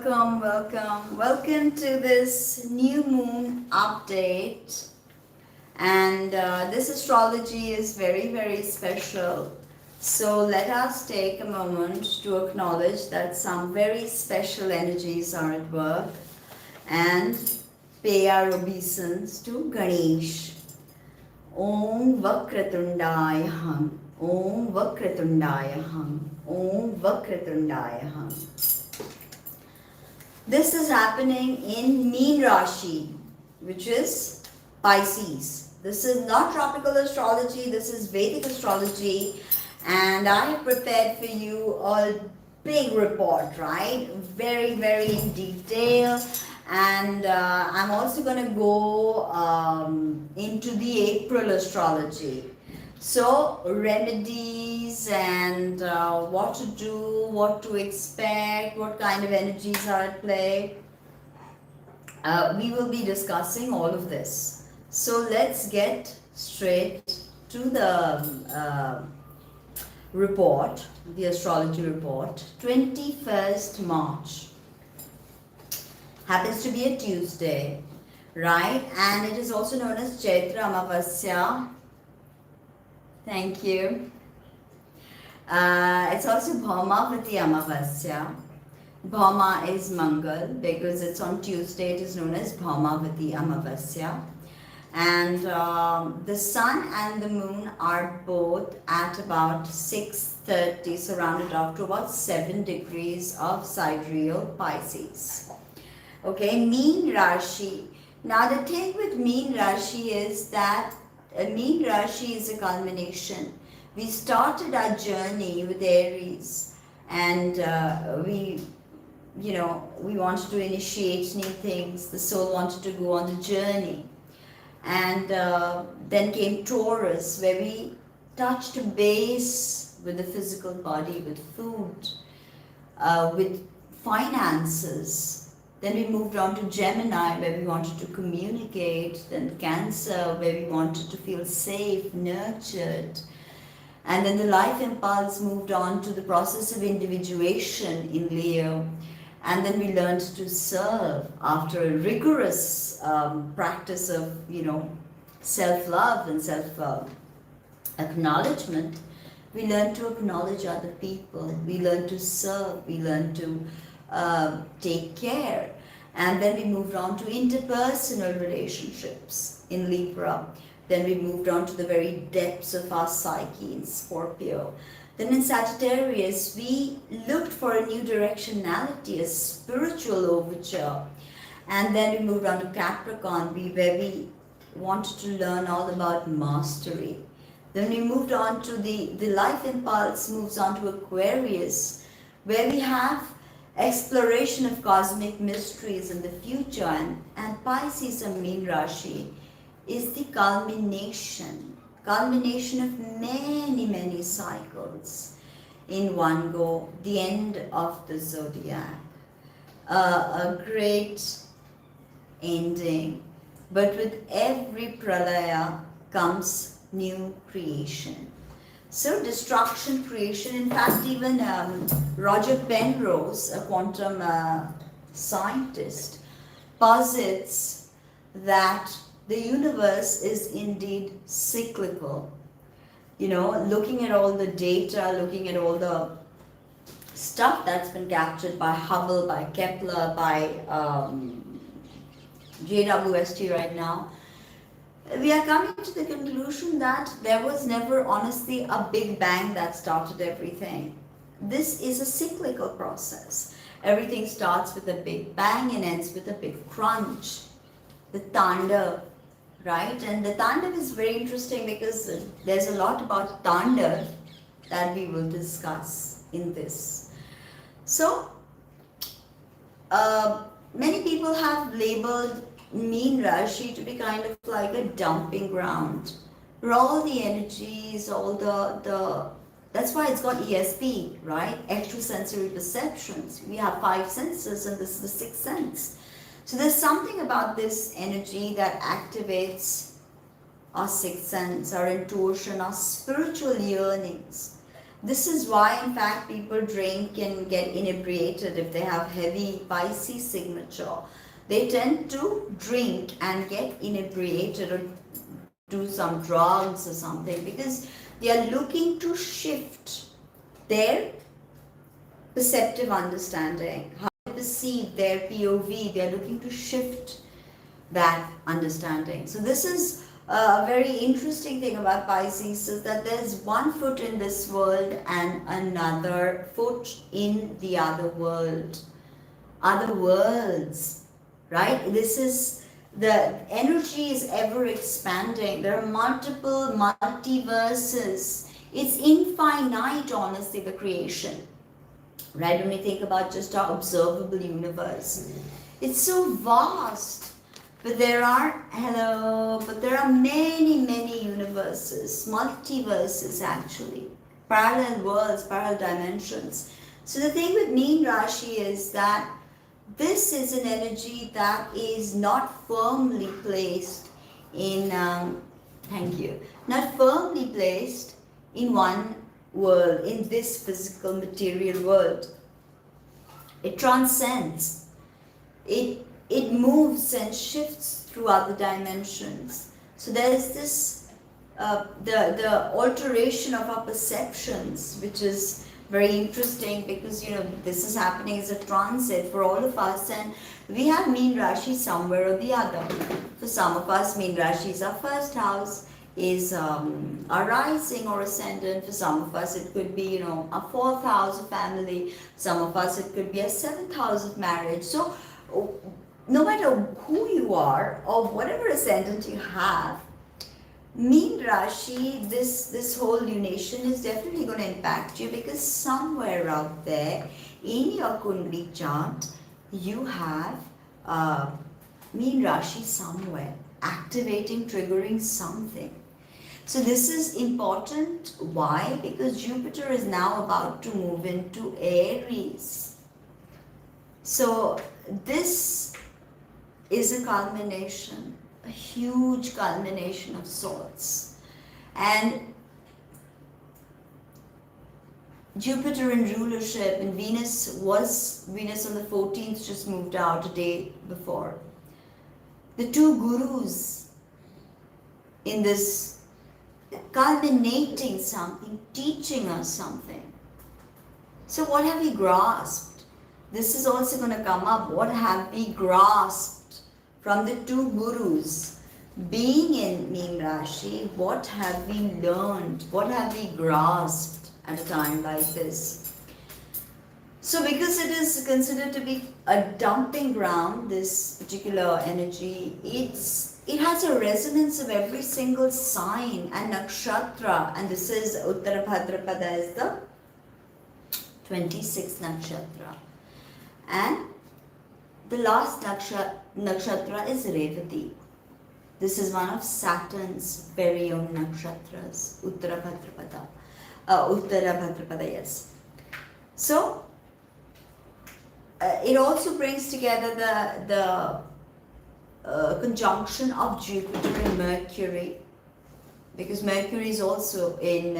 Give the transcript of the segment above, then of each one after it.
Welcome to this new moon update. And this astrology is very special. So let us take a moment to acknowledge that some very special energies are at work and pay our obeisance to Ganesh. Om Vakratundaya Ham. Om Vakratundaya Ham. Om Vakratundaya Ham. This is happening in Meen Rashi, which is Pisces. This is not tropical astrology, this is Vedic astrology, and I have prepared for you a big report, right? Very in detail. And I'm also going to go into the April astrology. So, remedies and what to do, what to expect, what kind of energies are at play. We will be discussing all of this. So, let's get straight to the report, the astrology report. 21st March happens to be a Tuesday, right? And it is also known as Chaitra Amavasya. Thank you. It's also Bhaumavati Amavasya. Bhauma is Mangal because it's on Tuesday. It is known as Bhaumavati Amavasya. And the sun and the moon are both at about 6:30, so rounded off to about 7 degrees of sidereal Pisces. Okay, Meen Rashi. Now the thing with Meen Rashi is that Meen Rashi is a culmination. We started our journey with Aries, and we wanted to initiate new things. The soul wanted to go on the journey, and then came Taurus, where we touched base with the physical body, with food, with finances. Then we moved on to Gemini, where we wanted to communicate. Then Cancer, where we wanted to feel safe, nurtured. And then the life impulse moved on to the process of individuation in Leo. And then we learned to serve after a rigorous practice of, self-love and self-acknowledgement. We learned to acknowledge other people. We learned to serve. We learned to take care. And then we moved on to interpersonal relationships in Libra. Then we moved on to the very depths of our psyche in Scorpio. Then in Sagittarius, we looked for a new directionality, a spiritual overture. And then we moved on to Capricorn, where we wanted to learn all about mastery. Then we moved on to the life impulse moves on to Aquarius, where we have exploration of cosmic mysteries in the future, and Pisces and Meen Rashi is the culmination of many cycles in one go, the end of the zodiac, a great ending. But with every pralaya comes new creation. So destruction, creation. In fact, even Roger Penrose, a quantum scientist, posits that the universe is indeed cyclical. Looking at all the data, looking at all the stuff that's been captured by Hubble, by Kepler, by JWST right now, we are coming to the conclusion that there was never honestly a big bang that started everything. This is a cyclical process. Everything starts with a big bang and ends with a big crunch. The Tandav, right? And the Tandav is very interesting because there's a lot about Tandav that we will discuss in this. So, many people have labeled Meen Rashi to be kind of like a dumping ground, where all the energies, all the that's why it's got ESP, right? Extrasensory perceptions. We have 5 senses, and this is the 6th sense. So there's something about this energy that activates our 6th sense, our intuition, our spiritual yearnings. This is why, in fact, people drink and get inebriated if they have heavy Pisces signature. They tend to drink and get inebriated or do some drugs or something because they are looking to shift their perceptive understanding, how they perceive their POV. They are looking to shift that understanding. So this is a very interesting thing about Pisces, is that there's one foot in this world and another foot in the other world, other worlds, right? This is, the energy is ever expanding. There are multiple multiverses. It's infinite, honestly, the creation, right? When we think about just our observable universe, it's so vast. But there are many universes, multiverses actually, parallel worlds, parallel dimensions. So the thing with Meen Rashi is that this is an energy that is not firmly placed in, not firmly placed in one world, in this physical material world. It transcends. It moves and shifts through other dimensions. So there's this, the alteration of our perceptions, which is very interesting because, this is happening as a transit for all of us, and we have Meen Rashi somewhere or the other. For some of us, Meen Rashi is our first house, is our rising or ascendant. For some of us, it could be, a fourth house of family. Some of us, it could be a seventh house of marriage. So no matter who you are or whatever ascendant you have, Meen Rashi, this whole lunation is definitely going to impact you, because somewhere out there in your Kundali chart, you have Meen Rashi somewhere activating, triggering something. So this is important. Why? Because Jupiter is now about to move into Aries. So this is a culmination, a huge culmination of sorts. And Jupiter in rulership, and Venus on the 14th, just moved out a day before. The two gurus in this, culminating something, teaching us something. So what have we grasped? This is also going to come up. What have we grasped from the two gurus? Being in Meen Rashi, what have we learned? What have we grasped at a time like this? So because it is considered to be a dumping ground, this particular energy, it has a resonance of every single sign and nakshatra, and this is Uttarabhadrapada is the 26th nakshatra. And the last nakshatra is Revati. This is one of Saturn's very own nakshatras, Uttarabhadrapada. Uttarabhadrapada, yes. So, it also brings together the conjunction of Jupiter and Mercury, because Mercury is also in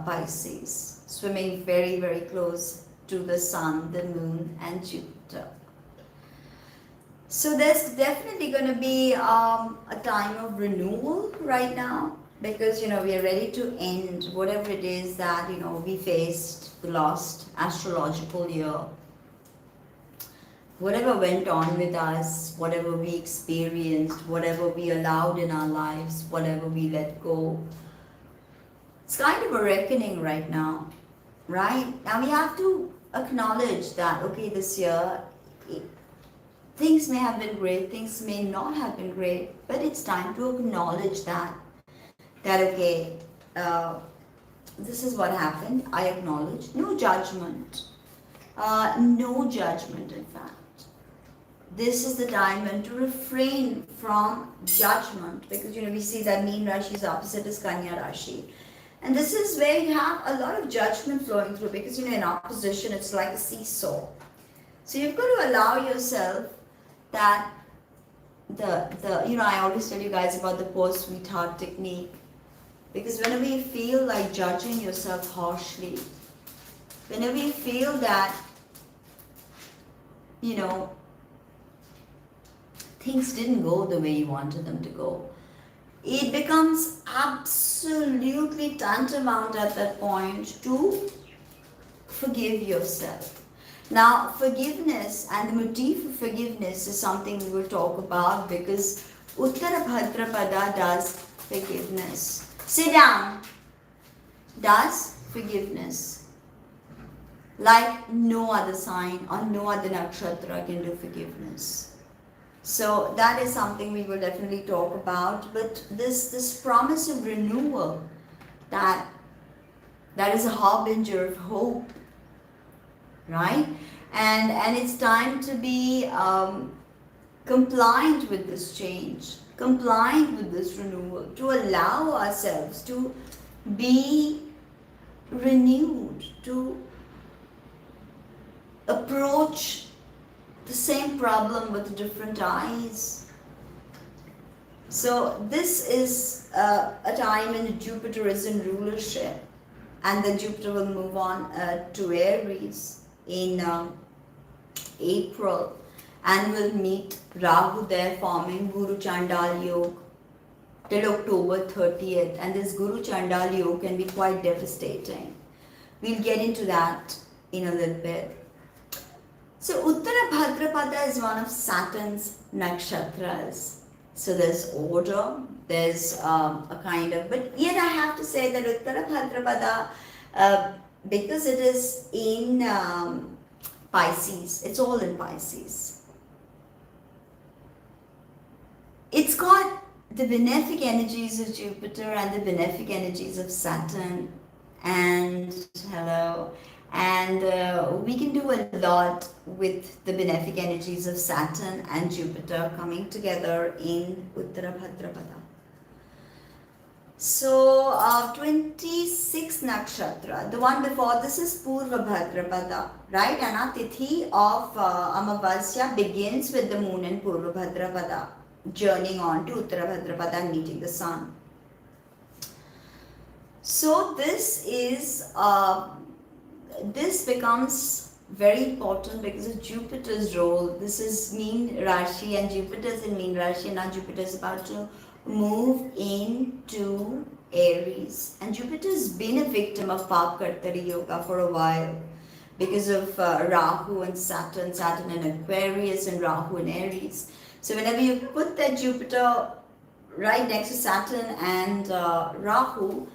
Pisces, swimming very, very close to the Sun, the Moon, and Jupiter. So there's definitely going to be a time of renewal right now, because we are ready to end whatever it is that we faced the last astrological year. Whatever went on with us, whatever we experienced, whatever we allowed in our lives, whatever we let go, it's kind of a reckoning right now, right? Now we have to acknowledge that, okay, this year things may have been great, things may not have been great, but it's time to acknowledge that okay, this is what happened. I acknowledge. No judgment. No judgment, in fact. This is the time when to refrain from judgment, because we see that Meen Rashi's opposite is Kanya Rashi. And this is where you have a lot of judgment flowing through, because in opposition it's like a seesaw. So you've got to allow yourself that I always tell you guys about the poor sweetheart technique, because whenever you feel like judging yourself harshly, whenever you feel that, things didn't go the way you wanted them to go, it becomes absolutely tantamount at that point to forgive yourself. Now, forgiveness and the motif of forgiveness is something we will talk about, because Uttarabhadrapada does forgiveness. Sit down. Does forgiveness. Like no other sign or no other nakshatra can do forgiveness. So that is something we will definitely talk about. But this promise of renewal, that is a harbinger of hope, right? And it's time to be compliant with this change, compliant with this renewal, to allow ourselves to be renewed, to approach the same problem with different eyes. So this is a time when Jupiter is in rulership, and then Jupiter will move on to Aries in April, and will meet Rahu there, forming Guru Chandal Yoga till October 30th. And this Guru Chandal Yoga can be quite devastating. We'll get into that in a little bit. So Uttarabhadrapada is one of Saturn's nakshatras. So there's order, there's a kind of, but yet I have to say that Uttarabhadrapada, because it is in Pisces, it's all in Pisces. It's got the benefic energies of Jupiter and the benefic energies of Saturn, and we can do a lot with the benefic energies of Saturn and Jupiter coming together in Uttarabhadrapada. So 26 nakshatra, the one before this is Purva Bhadrapada, right? And our tithi of Amavasya begins with the moon in Purva Bhadrapada, journeying on to Uttarabhadrapada and meeting the sun. So this becomes very important because of Jupiter's role. This is mean Rashi, and Jupiter is in mean Rashi, and now Jupiter is about to move into Aries. And Jupiter's been a victim of Papkartari Yoga for a while because of Rahu and Saturn in Aquarius and Rahu in Aries. So whenever you put that Jupiter right next to Saturn and Rahu,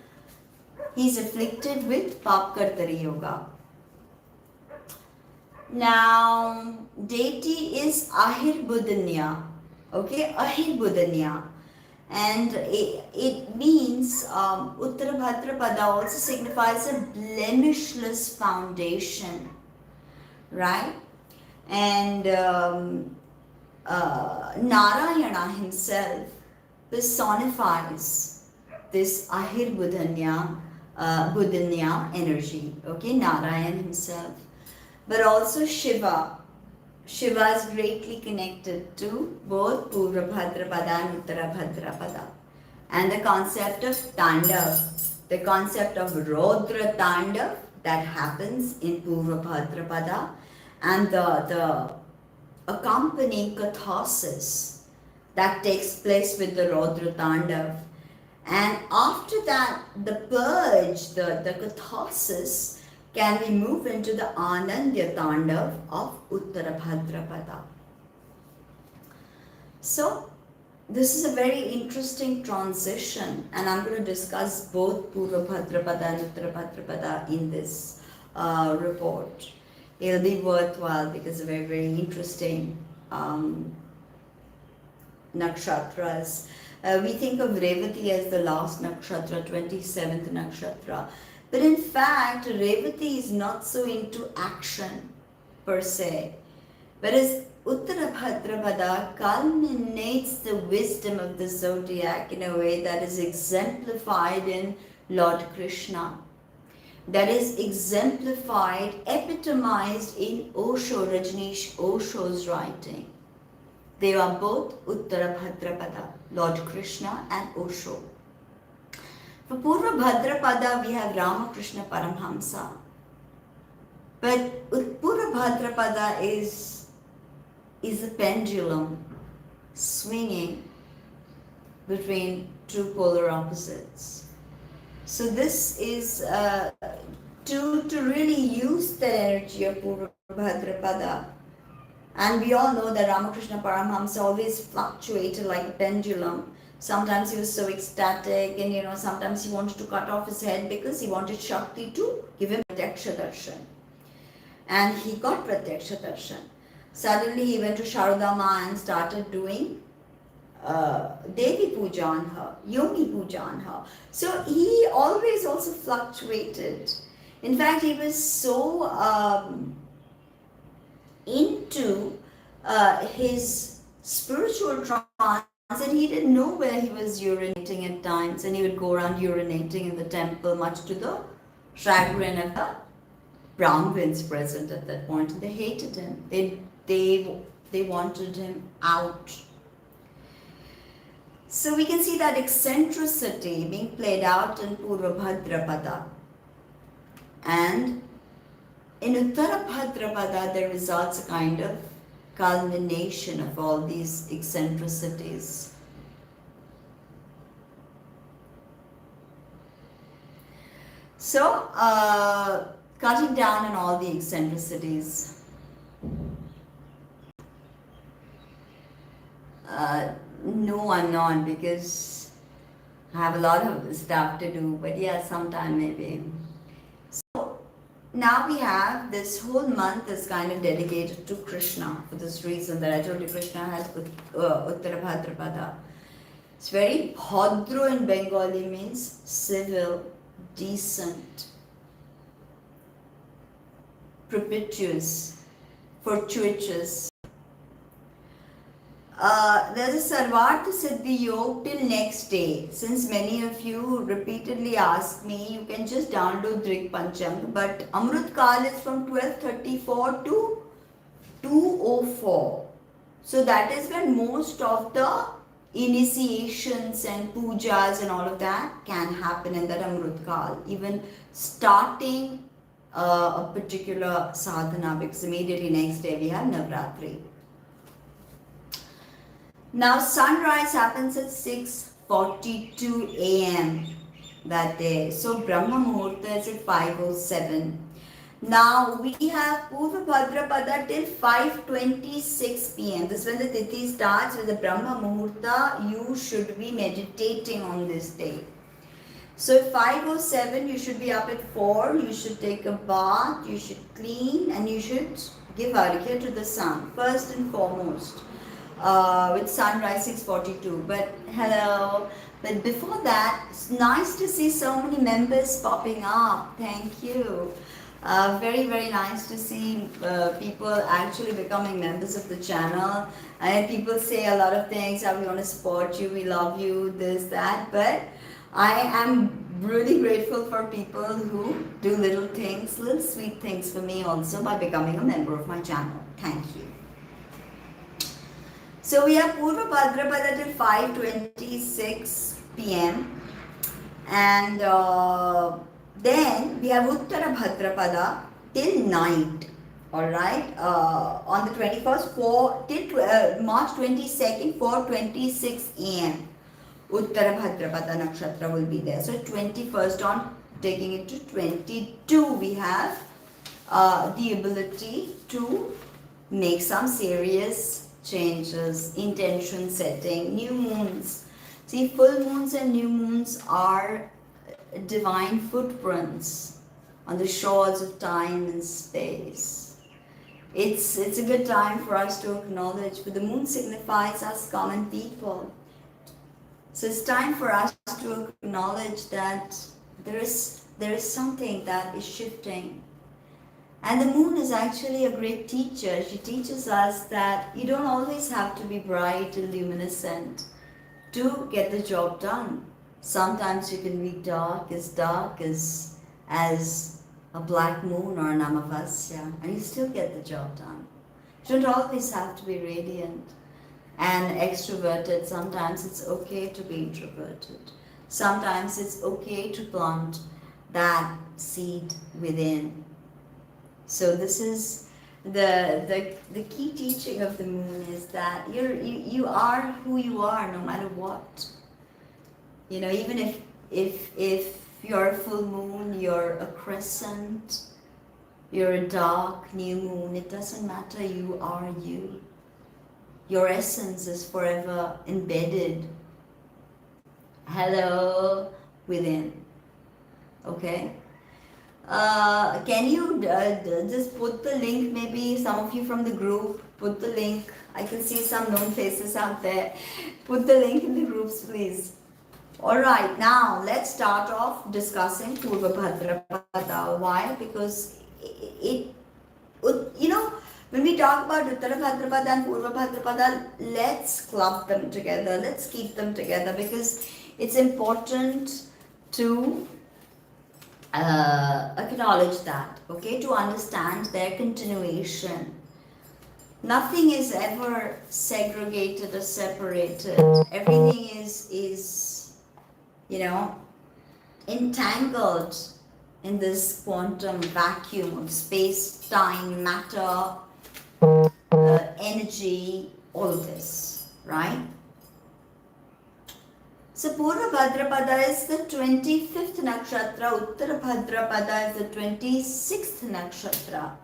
he's afflicted with Papkartari Yoga. Now, deity is Ahir Budanya. Okay, Ahir Budanya. And it means Uttarabhadrapada also signifies a blemishless foundation, right? And Narayana himself personifies this Ahir Budanya energy, okay, Narayan himself. But also Shiva. Shiva is greatly connected to both Purva Bhadrapada and Uttara Bhadrapada. And the concept of Tandav, the concept of Rodra Tandav that happens in Purva Bhadrapada, and the accompanying catharsis that takes place with the Rodra Tandav. And after that, the purge, the catharsis, can we move into the Anandya Tandav of Uttarabhadrapada. So, this is a very interesting transition, and I'm going to discuss both Purva Bhadrapada and Uttarabhadrapada in this report. It'll be worthwhile because they're very, very interesting nakshatras. We think of Revati as the last nakshatra, 27th nakshatra. But in fact, Revati is not so into action per se. Whereas Uttarabhadrapada culminates the wisdom of the zodiac in a way that is exemplified in Lord Krishna. That is exemplified, epitomized in Osho, Rajneesh Osho's writing. They are both Uttarabhadrapada, Lord Krishna and Osho. For Purva Bhadrapada, we have Ramakrishna Paramhamsa. But Uttarabhadrapada is a pendulum swinging between two polar opposites. So this is to really use the energy of Purvabhadrapada. And we all know that Ramakrishna Paramahamsa always fluctuated like a pendulum. Sometimes he was so ecstatic, and sometimes he wanted to cut off his head because he wanted Shakti to give him Pratyaksha Darshan. And he got Pratyaksha Darshan. Suddenly he went to Sharadama and started doing Devi Puja on her, Yoni Puja on her. So he always also fluctuated. In fact, he was so into his spiritual trance that he didn't know where he was urinating at times, and he would go around urinating in the temple, much to the chagrin of the Brahmins present at that point, and they hated him. They wanted him out. So we can see that eccentricity being played out in Purvabhadrapada. And in Uttarabhadrapada, there results a kind of culmination of all these eccentricities. So, cutting down on all the eccentricities. No, I'm not, because I have a lot of stuff to do, but yeah, sometime maybe. So now we have this whole month is kind of dedicated to Krishna, for this reason that I told you Krishna has Uttarabhadrapada. It's very Bhadra in Bengali, means civil, decent, propitious, fortuitous. There's a Sarvartha Siddhi Yog till next day. Since many of you repeatedly ask me, you can just download Drik Panchang, but Amrut Kal is from 12:34 to 2:04. So that is when most of the initiations and pujas and all of that can happen in that Amrut Kal. Even starting a particular sadhana, because immediately next day we have Navratri. Now sunrise happens at 6:42 a.m. that day. So Brahma Muhurta is at 5:07. Now we have Purvabhadrapada till 5:26 p.m. This is when the Tithi starts with the Brahma Muhurta. You should be meditating on this day. So at 5:07 you should be up at 4, you should take a bath, you should clean, and you should give arghya to the sun, first and foremost. With sunrise 6:42. But hello. But before that, it's nice to see so many members popping up. Thank you. Very, very nice to see people actually becoming members of the channel. And people say a lot of things, how we want to support you, we love you, this, that. But I am really grateful for people who do little things, little sweet things for me also by becoming a member of my channel. Thank you. So we have Purvabhadrapada till 5:26 p.m. and then we have Uttarabhadrapada till night. Alright, on the 21st, till March 22nd, 4:26 a.m. Uttarabhadrapada Nakshatra will be there. So 21st on taking it to 22, we have the ability to make some serious changes, intention setting, new moons. See, full moons and new moons are divine footprints on the shores of time and space. It's a good time for us to acknowledge, but the moon signifies us common people. So it's time for us to acknowledge that there is something that is shifting. And the moon is actually a great teacher. She teaches us that you don't always have to be bright and luminescent to get the job done. Sometimes you can be dark as a black moon or an amavasya, and you still get the job done. You don't always have to be radiant and extroverted. Sometimes it's okay to be introverted. Sometimes it's okay to plant that seed within. So this is the key teaching of the moon is that you are who you are no matter what. You know, even if you're a full moon, you're a crescent, you're a dark new moon, it doesn't matter, you are you. Your essence is forever embedded. Hello, within. Okay? Can you just put the link, maybe some of you from the group, put the link. I can see some known faces out there. Put the link in the groups, please. Alright, now let's start off discussing Purvabhadrapada. Why? Because you know, when we talk about Uttarabhadrapada and Purvabhadrapada, let's club them together, let's keep them together, because it's important to acknowledge that, okay, to understand their continuation. Nothing is ever segregated or separated. Everything is, you know, entangled in this quantum vacuum of space, time, matter, energy, all of this, right? So Purvabhadrapada is the 25th nakshatra, Uttarabhadrapada is the 26th nakshatra.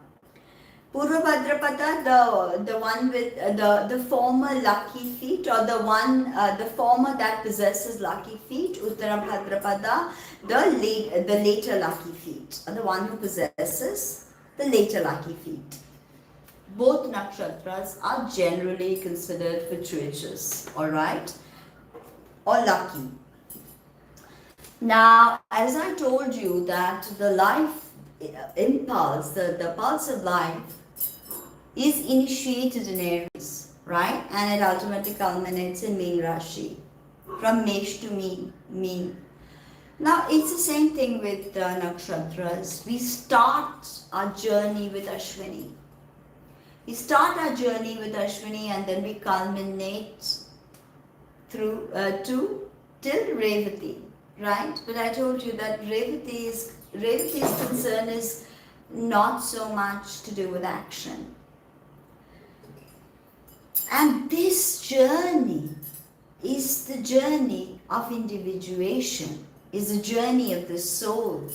Purvabhadrapada, the one with the former lucky feet, or the one the former that possesses lucky feet. Uttarabhadrapada, the later lucky feet, or the one who possesses the later lucky feet. Both nakshatras are generally considered fortuitous, all right, or lucky. Now, as I told you that the life impulse, the pulse of life is initiated in Aries, right? And it ultimately culminates in Meen Rashi, from Mesh to Meen. Now, it's the same thing with nakshatras. We start our journey with Ashwini. We start our journey with Ashwini and then we culminate through till Revati, right? But I told you that Revati's concern is not so much to do with action. And this journey is the journey of individuation, is the journey of the soul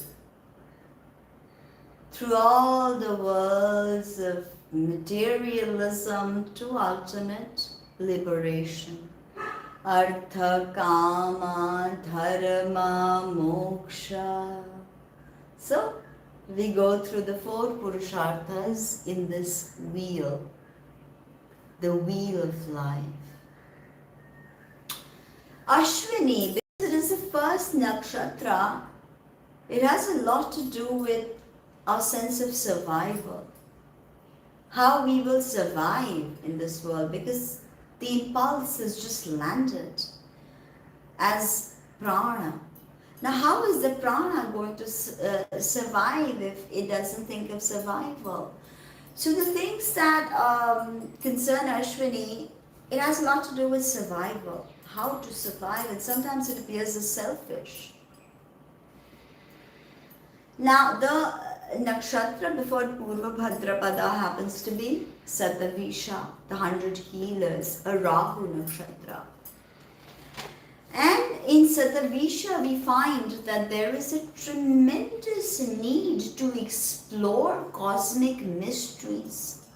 through all the worlds of materialism to ultimate liberation. Artha, Kama, Dharma, Moksha. So, we go through the 4 Purusharthas in this wheel, the wheel of life. Ashwini, because it is the first nakshatra, it has a lot to do with our sense of survival. How we will survive in this world, because the impulse has just landed as prana. Now, how is the prana going to survive if it doesn't think of survival? So the things that concern Ashwini, it has a lot to do with survival, how to survive, and sometimes it appears as selfish. Now, the nakshatra before Purvabhadrapada happens to be Satavisha, the 100 healers, a Rahu nakshatra. And in Satavisha, we find that there is a tremendous need to explore cosmic mysteries,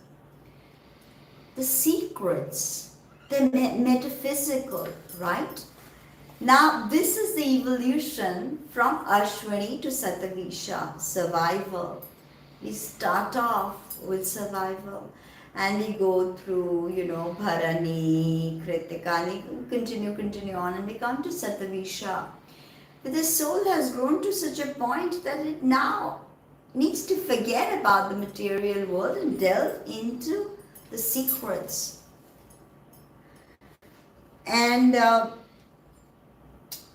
the secrets, the metaphysical, right? Now, this is the evolution from Ashwini to Satavisha, survival. We start off with survival and we go through, Bharani, Kritikani, continue on, and we come to Satavisha. But the soul has grown to such a point that it now needs to forget about the material world and delve into the secrets. And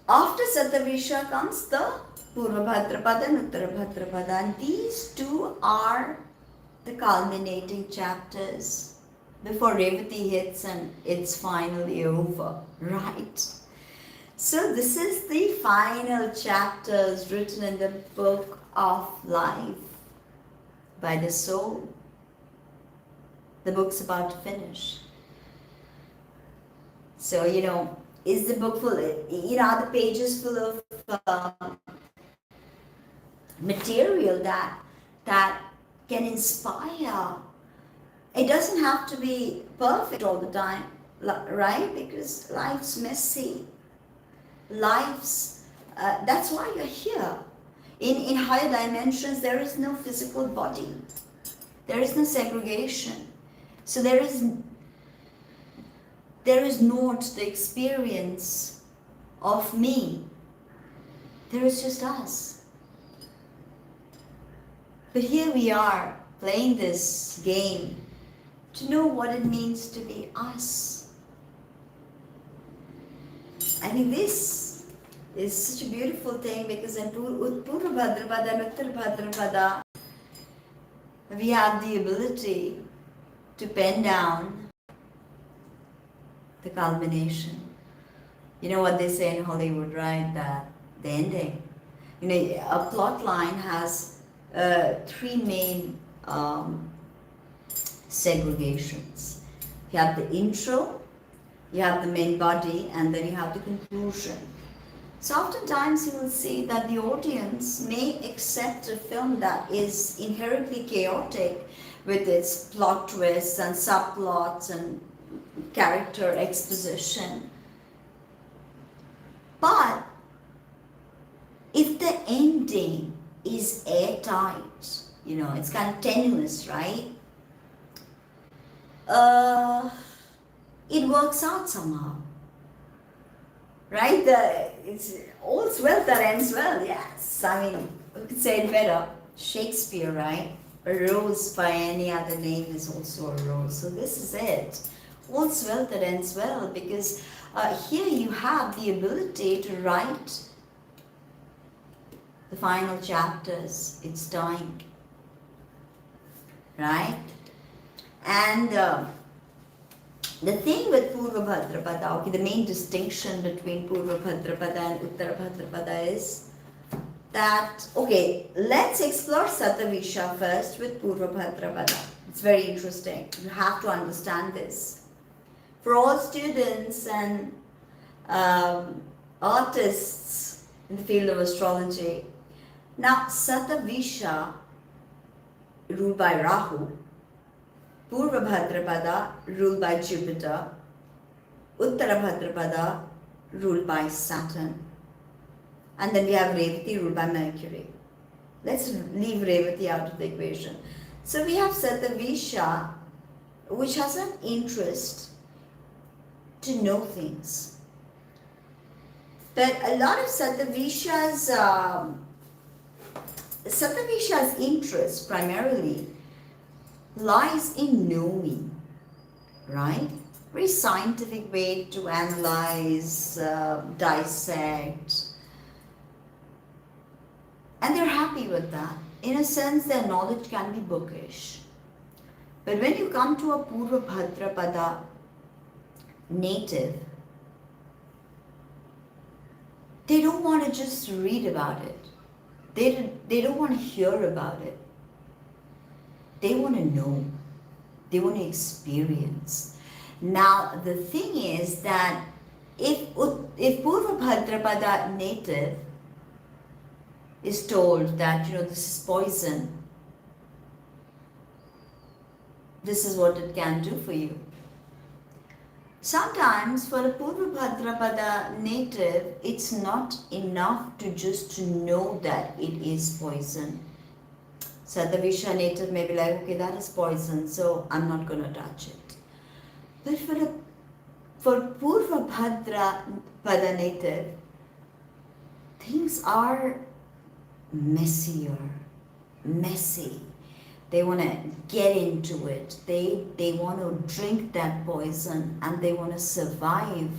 after Satavisha comes the Purvabhadrapada and Uttarabhadrapada, and these two are the culminating chapters before Revati hits and it's finally over, right? So this is the final chapters written in the book of life, by the soul. The book's about to finish. So, is the book full, are the pages full of material that can inspire? It doesn't have to be perfect all the time, right? Because life's messy. That's why you're here. In higher dimensions, there is no physical body. There is no segregation. So there is not the experience of me. There is just us. But here we are playing this game to know what it means to be us. I think this is such a beautiful thing, because in Uttarabhadrapada and Uttarabhadrapada, we have the ability to pen down the culmination. You know what they say in Hollywood, right? That the ending. A plot line has 3 main segregations. You have the intro, you have the main body, and then you have the conclusion. So oftentimes you will see that the audience may accept a film that is inherently chaotic with its plot twists and subplots and character exposition. But if the ending is airtight, it's kind of tenuous, right? It works out somehow. Right? It's all's well that ends well, yes. I mean, we could say it better. Shakespeare, right? A rose by any other name is also a rose. So this is it. All's well that ends well, because here you have the ability to write the final chapters. It's time. Right? And the thing with Purvabhadrapada, the main distinction between Purvabhadrapada and Uttarabhadrapada is that, let's explore Satavisha first with Purvabhadrapada. It's very interesting. You have to understand this. For all students and artists in the field of astrology, now Satavisha, ruled by Rahu, Purvabhadrapada, ruled by Jupiter, Uttarabhadrapada, ruled by Saturn. And then we have Revati, ruled by Mercury. Let's leave Revati out of the equation. So we have Satavisha, which has an interest to know things. But a lot of Satavisha's interest primarily lies in knowing, right? Very scientific way to analyze, dissect. And they're happy with that. In a sense, their knowledge can be bookish. But when you come to a Purvabhadrapada native, they don't want to just read about it. They don't want to hear about it. They want to know. They want to experience. Now, the thing is that if Purvabhadrapada native is told that, this is poison, this is what it can do for you. Sometimes for a Purvabhadrapada native, it's not enough to just to know that it is poison. Satavisha native may be like, okay, that is poison, so I'm not going to touch it. But for Purvabhadrapada native, things are messy. They want to get into it. They want to drink that poison, and they want to survive,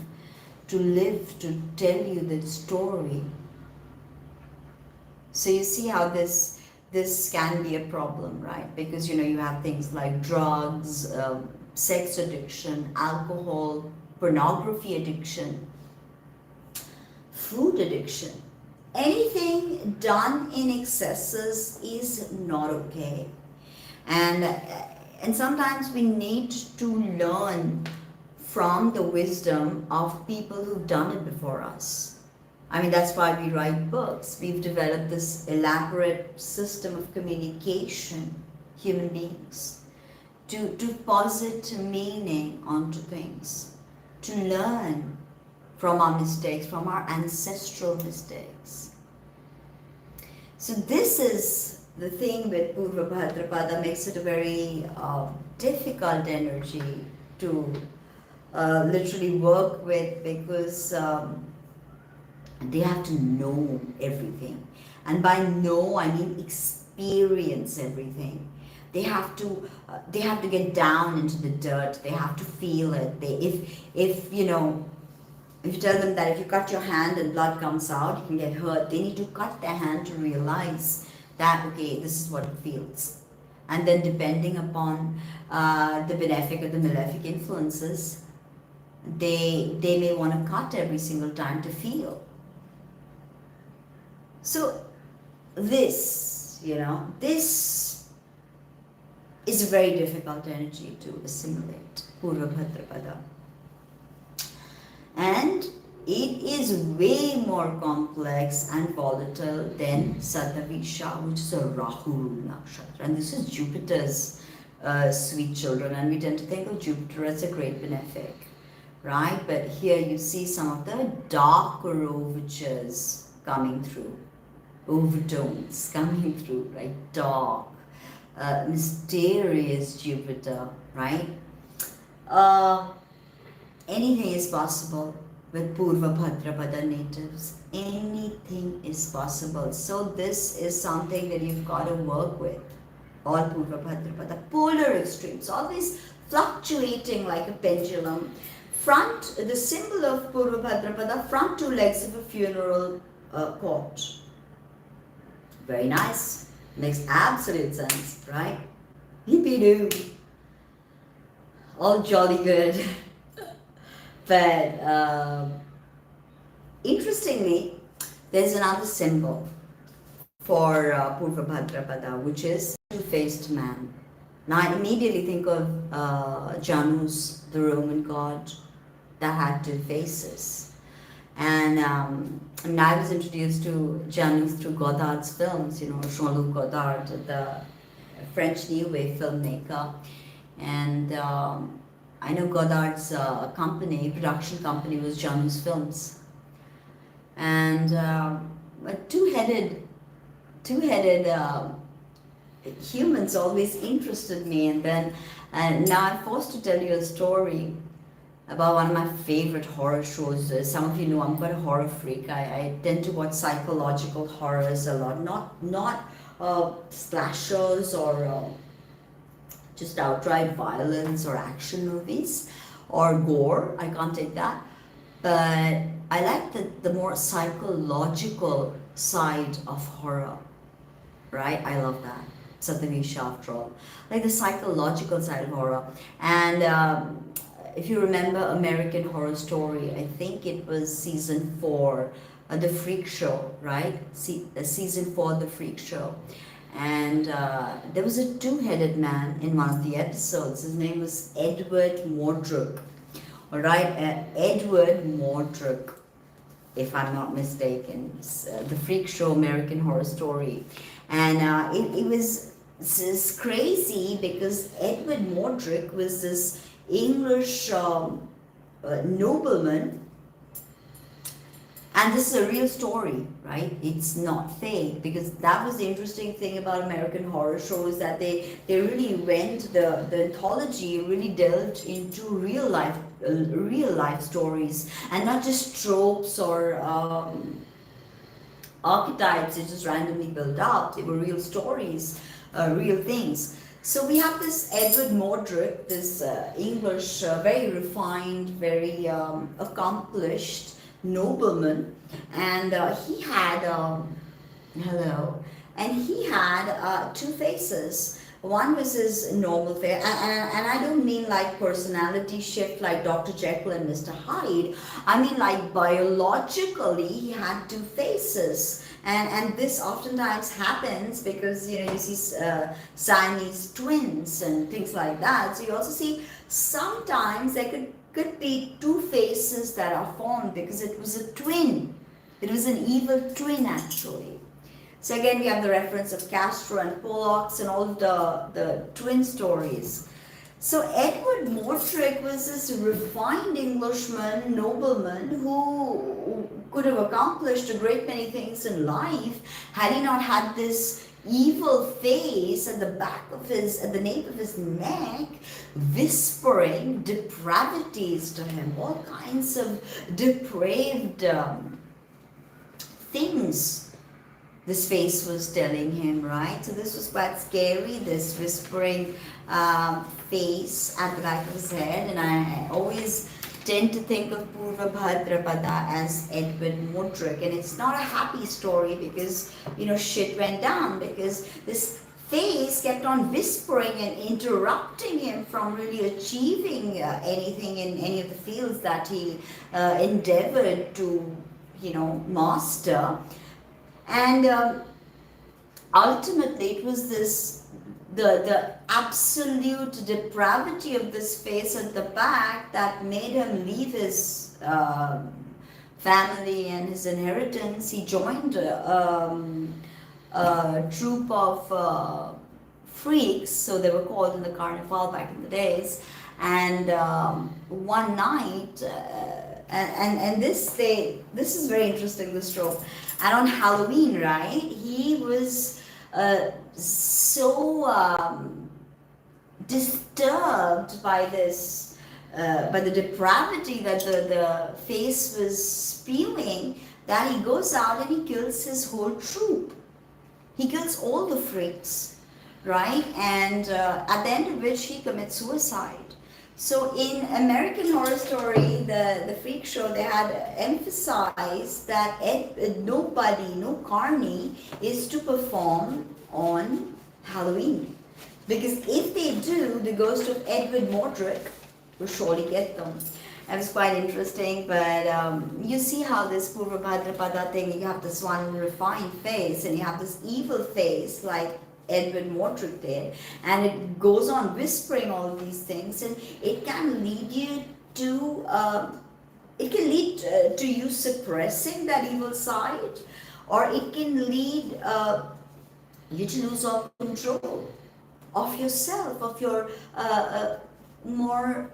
to live, to tell you the story. So you see how this can be a problem, right? Because you have things like drugs, sex addiction, alcohol, pornography addiction, food addiction. Anything done in excesses is not okay. and and sometimes we need to learn from the wisdom of people who've done it before us. I mean, that's why we write books. We've developed this elaborate system of communication, human beings, to posit meaning onto things, to learn from our mistakes, from our ancestral mistakes. So this is the thing with Purva Bhadrapada, makes it a very difficult energy to literally work with, because they have to know everything. And by know, I mean experience everything. They have to get down into the dirt. They have to feel it. If you know, if you tell them that if you cut your hand and blood comes out, you can get hurt. They need to cut their hand to realize that, okay, this is what it feels. And then depending upon the benefic or the malefic influences, they may want to cut every single time to feel. So this, this is a very difficult energy to assimilate, Purva Bhadrapada. And it is way more complex and volatile than Satavisha, which is a Rahu nakshatra. And this is Jupiter's sweet children, and we tend to think of Jupiter as a great benefic, right? But here you see some of the darker overtures coming through, overtones coming through, right? Dark, mysterious Jupiter, right? Anything is possible with Purva Bhadrapada natives. Anything is possible. So this is something that you've got to work with. All Purva Bhadrapada. Polar extremes, always fluctuating like a pendulum. Front, the symbol of Purva Bhadrapada, front two legs of a funeral court. Very nice. Makes absolute sense, right? Hippie-doo. All jolly good. But interestingly, there's another symbol for Purva Bhadrapada, which is two-faced man. Now I immediately think of Janus, the Roman god that had two faces. And I was introduced to Janus through Godard's films, Jean-Luc Godard, the French New Wave filmmaker. And I know Godard's production company was Janus Films. And two-headed humans always interested me. And now I'm forced to tell you a story about one of my favorite horror shows. Some of you know I'm quite a horror freak. I tend to watch psychological horrors a lot, not slashers or just outright violence or action movies or gore. I can't take that. But I like the more psychological side of horror, right? I love that. Satavisha, after all. Like the psychological side of horror. And if you remember American Horror Story, I think it was season 4, The Freak Show, right? Season 4, The Freak Show. And there was a two-headed man in one of the episodes. His name was Edward Mordruk. All right, Edward Mordruk, if I'm not mistaken. The Freak Show, American Horror Story. And it was crazy because Edward Mordruk was this English nobleman. And this is a real story, right? It's not fake, because that was the interesting thing about American Horror shows, that they really went, the anthology really delved into real life stories, and not just tropes or archetypes they just randomly built up. They were real stories, real things. So we have this Edward Mordruk, this English, very refined, very accomplished nobleman, and he had two faces. One was his normal face, and I don't mean like personality shift like Dr. Jekyll and Mr. Hyde. I mean like biologically he had two faces. And this oftentimes happens because you see Siamese twins and things like that. So you also see sometimes there could be two faces that are formed because it was a twin. It was an evil twin actually. So again, we have the reference of Castro and Pollux and all of the twin stories. So Edward Mortrick was this refined Englishman, nobleman, who could have accomplished a great many things in life had he not had this evil face at the nape of his neck, whispering depravities to him, all kinds of depraved things this face was telling him, right? So this was quite scary, this whispering face at the back of his head. And I always tend to think of Uttarabhadrapada as Edward Mortrick. And it's not a happy story because, shit went down, because this face kept on whispering and interrupting him from really achieving anything in any of the fields that he endeavored to, master. And ultimately it was the absolute depravity of this face at the back that made him leave his family and his inheritance. He joined a troupe of freaks, so they were called in the carnival back in the days. And one night, and this is very interesting, this trope. And on Halloween, right, he was so disturbed by this, by the depravity that the face was spewing, that he goes out and he kills his whole troupe. He kills all the freaks, right? And at the end of which he commits suicide. So in American Horror Story, the freak show, they had emphasized that nobody, no carny, is to perform on Halloween. Because if they do, the ghost of Edward Mortrick will surely get them. That was quite interesting, but you see how this Uttarabhadrapada thing, you have this one refined face and you have this evil face like Edward Mortrick did, and it goes on whispering all of these things, and it can lead you to you suppressing that evil side, or it can lead you to lose all control of yourself, of your more,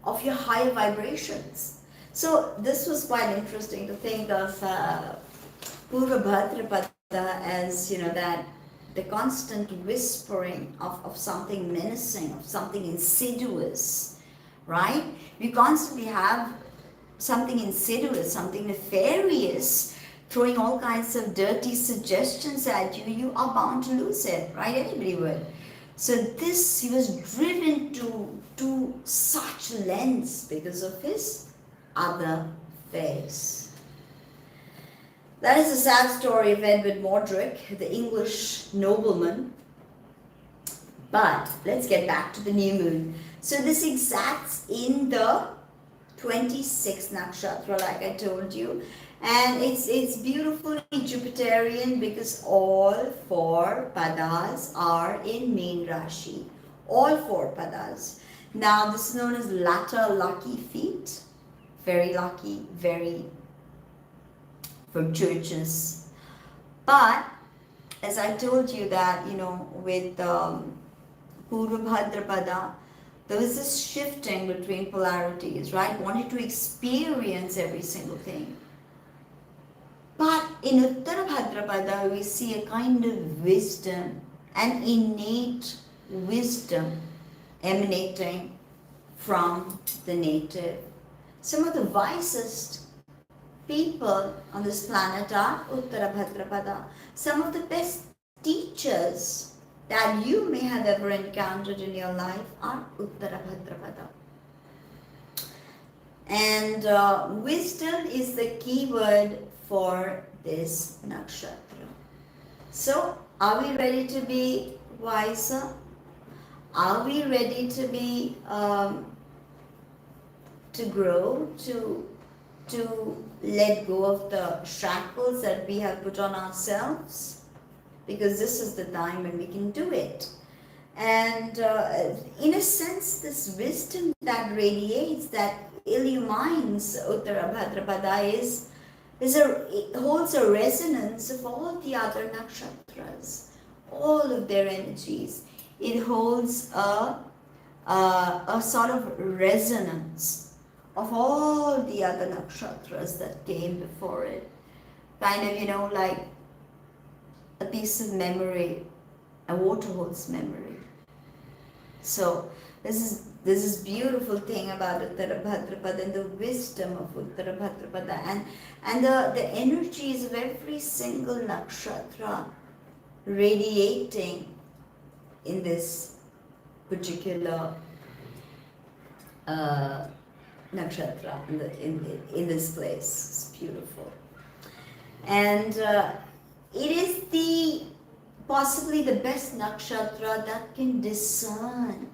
of your higher vibrations. So this was quite interesting to think of Uttarabhadrapada as, that the constant whispering of something menacing, of something insidious, right? We constantly have something insidious, something nefarious, throwing all kinds of dirty suggestions at you. You are bound to lose it, right? Anybody would. So this, he was driven to such lengths because of his other face. That is the sad story of Edward Mortrick, the English nobleman. But let's get back to the new moon. So this exacts in the 26th nakshatra, like I told you. And it's beautifully Jupiterian because all four padas are in Meen Rashi. All four padas. Now this is known as latter lucky feet. Very lucky, very fortuitous. But as I told you that, with Uttarabhadrapada, there was this shifting between polarities, right? Wanted to experience every single thing. But in Uttarabhadrapada, we see a kind of wisdom, an innate wisdom emanating from the native. Some of the wisest people on this planet are Uttarabhadrapada. Some of the best teachers that you may have ever encountered in your life are Uttarabhadrapada. And wisdom is the key word for this nakshatra. So Are we ready to be wiser? Are we ready to be to grow, to let go of the shackles that we have put on ourselves? Because this is the time when we can do it. And in a sense, this wisdom that radiates, that illumines Uttarabhadrapada it holds a resonance of all the other nakshatras, all of their energies. It holds a sort of resonance of all the other nakshatras that came before it. Kind of, like a piece of memory, a water holds memory. So this is beautiful thing about Uttarabhadrapada and the wisdom of Uttarabhadrapada and the energies of every single nakshatra radiating in this particular nakshatra in this place. It's beautiful. And it is possibly the best nakshatra that can discern,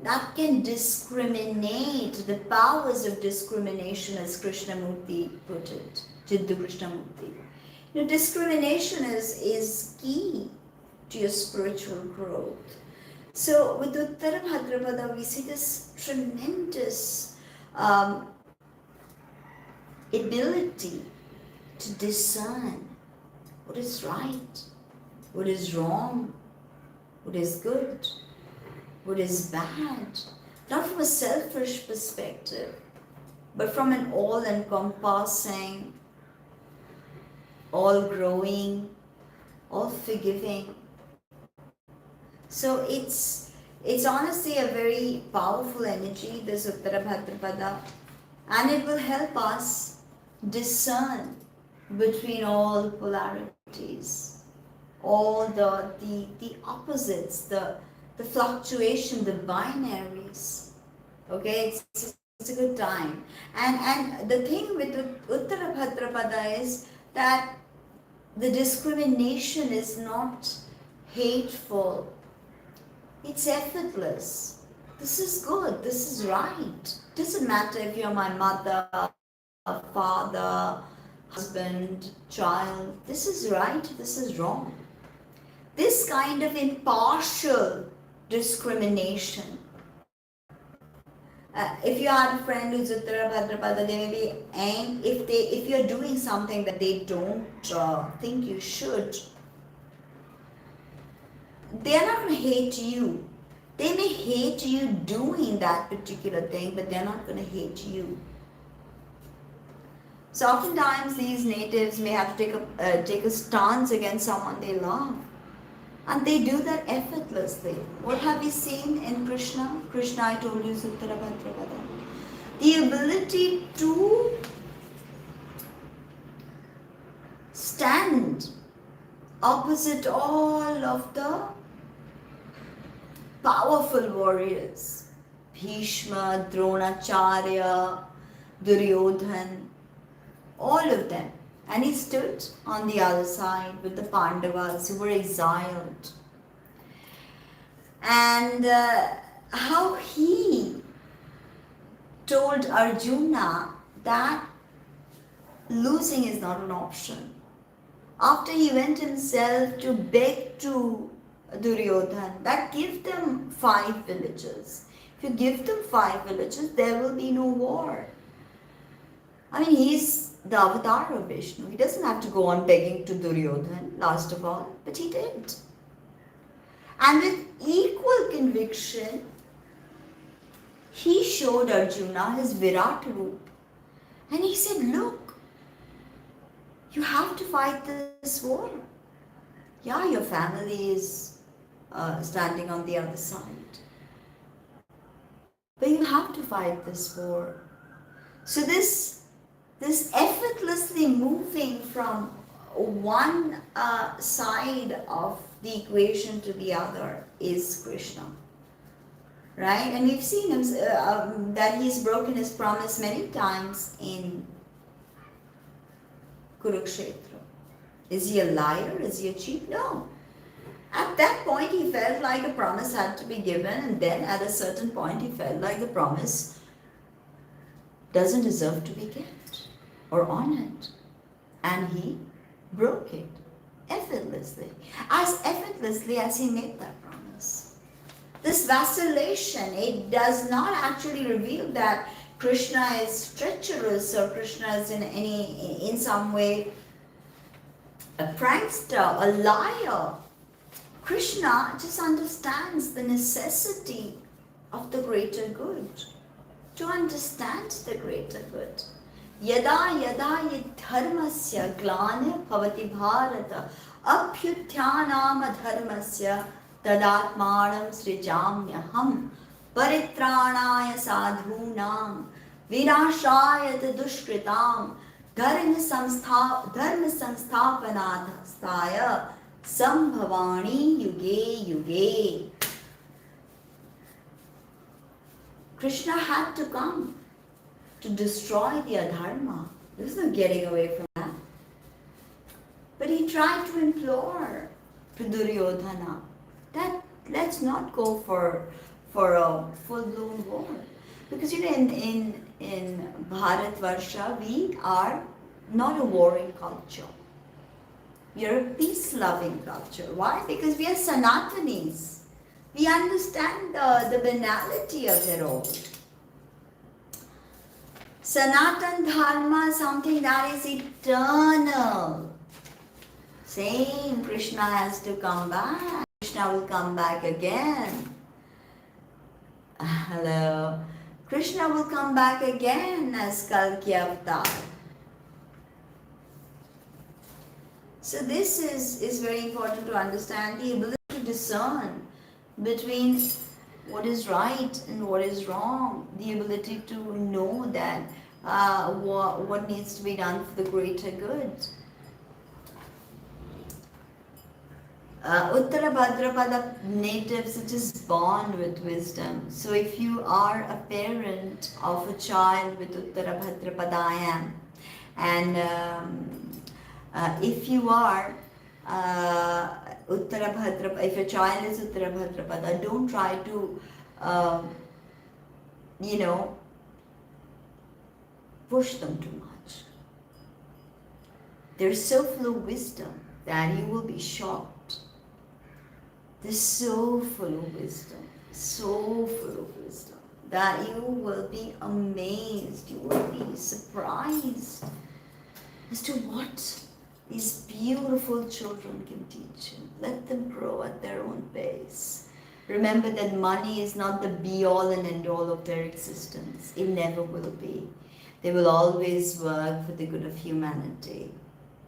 that can discriminate, the powers of discrimination, as Krishnamurti put it, Jiddu Krishnamurti. Discrimination is key to your spiritual growth. So with Uttarabhadrapada, we see this tremendous ability to discern what is right, what is wrong, what is good, what is bad. Not from a selfish perspective, but from an all-encompassing, all-growing, all-forgiving. So it's honestly a very powerful energy, this Uttarabhadrapada, and it will help us discern between all polarities, all the opposites, the fluctuation, the binaries. Okay, it's a good time. And the thing with Uttarabhadrapada is that the discrimination is not hateful. It's effortless. This is good. This is right. Doesn't matter if you're my mother, father, husband, child. This is right. This is wrong. This kind of impartial discrimination. If you had a friend who's Uttarabhadrapada, they may be angry if you're doing something that they don't think you should. They're not going to hate you. They may hate you doing that particular thing, but they're not going to hate you. So oftentimes these natives may have to take a stance against someone they love. And they do that effortlessly. What have we seen in Krishna? Krishna, I told you, is Uttarabhadrapada. The ability to stand opposite all of the powerful warriors. Bhishma, Dronacharya, Duryodhan, all of them. And he stood on the other side with the Pandavas who were exiled. And how he told Arjuna that losing is not an option. After he went himself to beg to Duryodhan that give them 5 villages. If you give them 5 villages, there will be no war. I mean, he's the avatar of Vishnu. He doesn't have to go on begging to Duryodhan, last of all, but he did. And with equal conviction, he showed Arjuna his Virat Roop. And he said, look, you have to fight this war. Yeah, your family is standing on the other side. But you have to fight this war. So this effortlessly moving from one side of the equation to the other is Krishna. Right? And we've seen him that he's broken his promise many times in Kurukshetra. Is he a liar? Is he a cheat? No. At that point, he felt like a promise had to be given, and then at a certain point, he felt like the promise doesn't deserve to be kept or honored, and he broke it effortlessly as he made that promise. This vacillation, it does not actually reveal that Krishna is treacherous or Krishna is in some way a prankster, a liar. Krishna just understands the necessity of the greater good. To understand the greater good. Yada yada dharmasya glane bhavati bharata abhyuthyanam dharmasya tadatmanam srijamyaham paritranaya sadhunam vinashaya dushkritam dharma samsthapanadhastaya sambhavani yuge yuge. Krishna had to come to destroy the adharma. There's no getting away from that. But he tried to implore to Duryodhana that let's not go for a full-blown war. Because in Bharatvarsha, we are not a warring culture. We are a peace-loving culture. Why? Because we are Sanatanis. We understand the banality of it all. Sanatan Dharma is something that is eternal. Same, Krishna has to come back. Krishna will come back again. Hello. Krishna will come back again as Kalki Avatar. So this is very important to understand, the ability to discern between what is right and what is wrong, the ability to know that what needs to be done for the greater good. Uttarabhadrapada natives are just born with wisdom. So if you are a parent of a child with Uttarabhadrapadayam, and if you are if your child is Uttarabhadrapada, don't try to, push them too much. They're so full of wisdom that you will be shocked. They're so full of wisdom, that you will be amazed, you will be surprised as to what these beautiful children can teach you. Let them grow at their own pace. Remember that money is not the be-all and end-all of their existence. It never will be. They will always work for the good of humanity,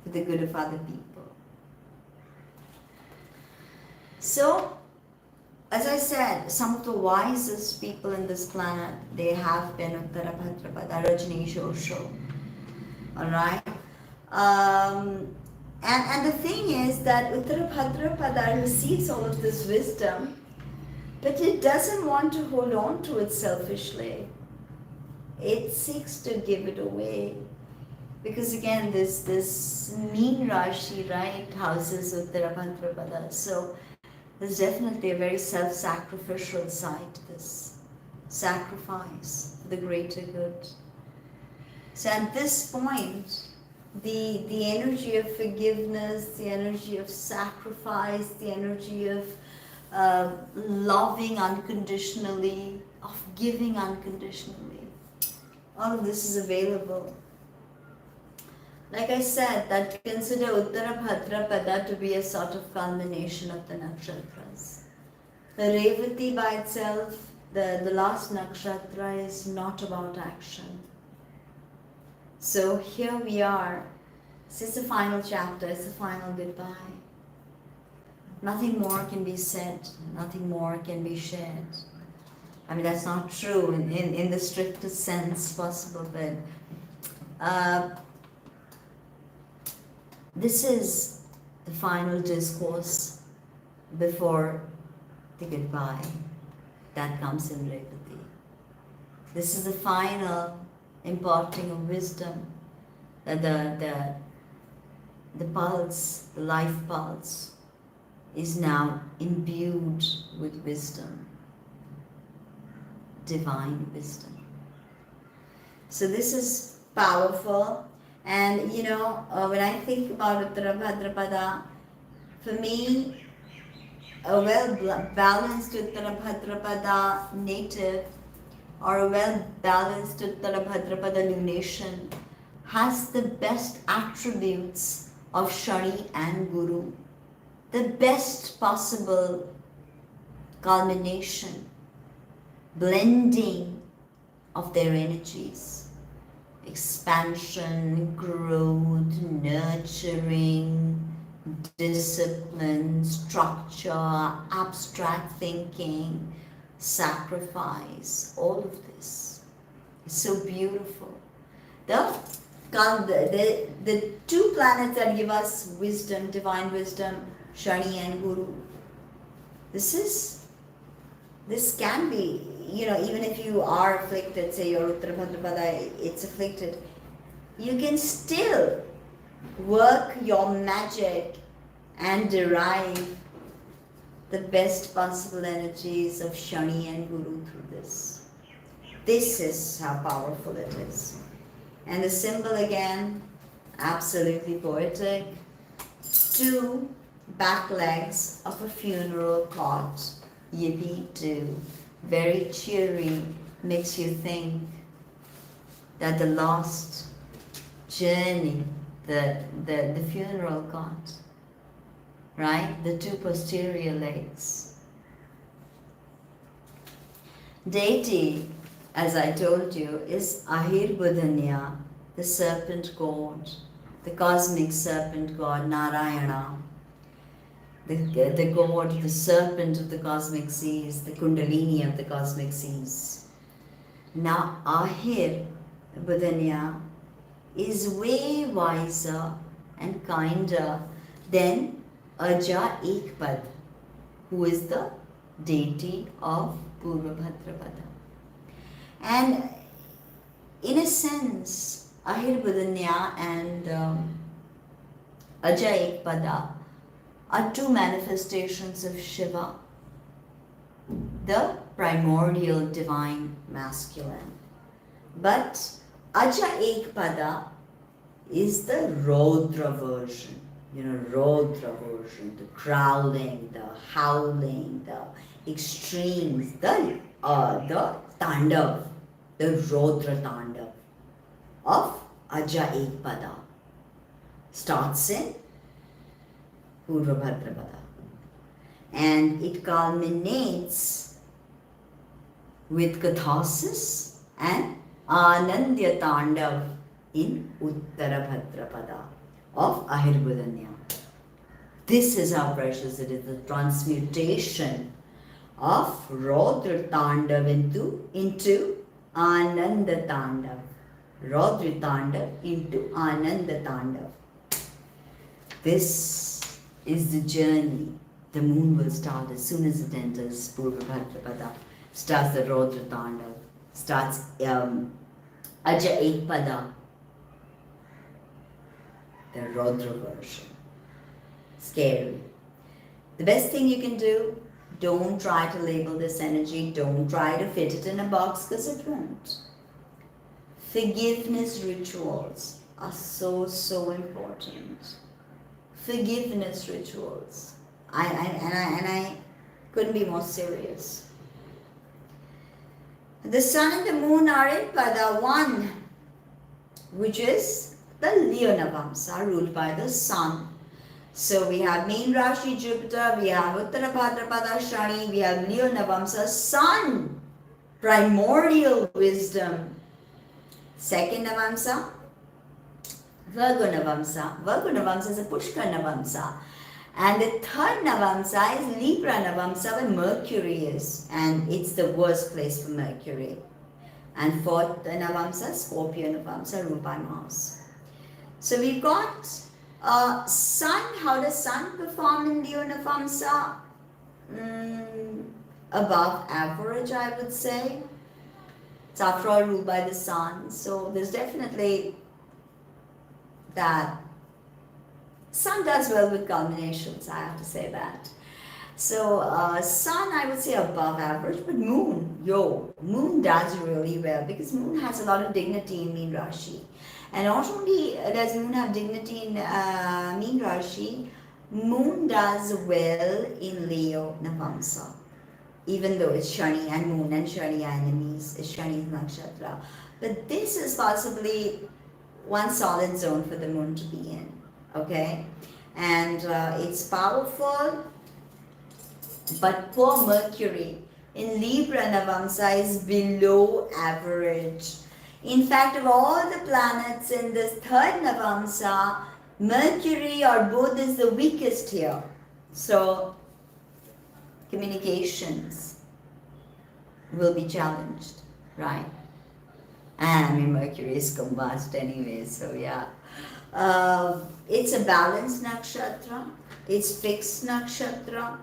for the good of other people. So, as I said, some of the wisest people in this planet, they have been Uttarabhadrapada, Rajneesh Osho. Alright? And the thing is that Uttarabhadrapada receives all of this wisdom, but it doesn't want to hold on to it selfishly. It seeks to give it away. Because again, this mean Rashi, right, houses Uttarabhadrapada. So there's definitely a very self-sacrificial side to this. Sacrifice for the greater good. So at this point, the energy of forgiveness, the energy of sacrifice, the energy of loving unconditionally, of giving unconditionally, all of this is available. Like I said, that consider Uttarabhadrapada to be a sort of culmination of the nakshatras. The Revati by itself, the last nakshatra, is not about action. So here we are. This is the final chapter, it's the final goodbye. Nothing more can be said, nothing more can be shared. I mean, that's not true in the strictest sense possible, but this is the final discourse before the goodbye that comes in Revati. This is the final imparting of wisdom, the pulse, the life pulse is now imbued with wisdom, divine wisdom. So this is powerful. And when I think about Uttarabhadrapada, for me, a well-balanced Uttarabhadrapada native or a well-balanced Uttarabhadrapada lunation has the best attributes of Shani and Guru, the best possible culmination, blending of their energies, expansion, growth, nurturing, discipline, structure, abstract thinking, sacrifice, all of this is so beautiful. The two planets that give us wisdom, divine wisdom, Shani and Guru, this can be, even if you are afflicted, say your Uttarabhadrapada, it's afflicted, you can still work your magic and derive the best possible energies of Shani and Guru through this. This is how powerful it is. And the symbol again, absolutely poetic. 2 back legs of a funeral cot, yippee-doo, very cheery, makes you think that the lost journey, the funeral cot, right? The 2 posterior legs. Deity, as I told you, is Ahirbudhanya, the serpent god, the cosmic serpent god, Narayana, the god, the serpent of the cosmic seas, the kundalini of the cosmic seas. Now Ahirbudhanya is way wiser and kinder than Aja Ekpad, who is the deity of Purvabhadrapada. And in a sense, Ahirbudhanya and Aja Ekpada are 2 manifestations of Shiva, the primordial divine masculine. But Aja Ekpada is the Rodra version. Rodra version, the growling, the howling, the extremes, the Tandav, the Rodra Tandav of Aja Ekpada starts in Purvabhadrapada. And it culminates with catharsis and Anandya Tandav in Uttarabhadrapada of Ahirbudhanya. This is how precious it is, the transmutation of Rodra Tandav into Ananda Tandav. Rodra Tandav into Ananda Tandav. This is the journey. The moon will start as soon as it enters Purvabhadrapada. Starts the Rodra Tandav. Starts Aja Ekpada, the Rodra version. Scary. The best thing you can do, don't try to label this energy. Don't try to fit it in a box, because it won't. Forgiveness rituals are so important. Forgiveness rituals. I couldn't be more serious. The sun and the moon are in Pada 1, which is the Leonavamsa, ruled by the sun. So we have main Rashi Jupiter, we have Uttarabhadrapada Shani, we have Leonavamsa, sun, primordial wisdom. Second Navamsa, Virgo Navamsa. Virgo Navamsa is a Pushkar Navamsa. And the third Navamsa is Libra Navamsa, where Mercury is. And it's the worst place for Mercury. And fourth Navamsa, Scorpio Navamsa, ruled by Mars. So we've got Sun. How does Sun perform in Leo Navamsa? Above average, I would say. It's after all ruled by the Sun. So there's definitely that. Sun does well with culminations, I have to say that. So sun, I would say above average, but moon does really well because moon has a lot of dignity in Meen Rashi. And not only does moon have dignity in Meen Rashi, moon does well in Leo Navamsa. Even though it's Shani and moon and Shani are enemies, it's Shani's nakshatra. But this is possibly one solid zone for the moon to be in. Okay? And it's powerful, but poor Mercury in Libra Navamsa is below average. In fact, of all the planets in this third Navamsa, Mercury or both is the weakest here. So, communications will be challenged, right? And I mean, Mercury is combust anyway, so yeah. It's a balanced nakshatra, it's fixed nakshatra,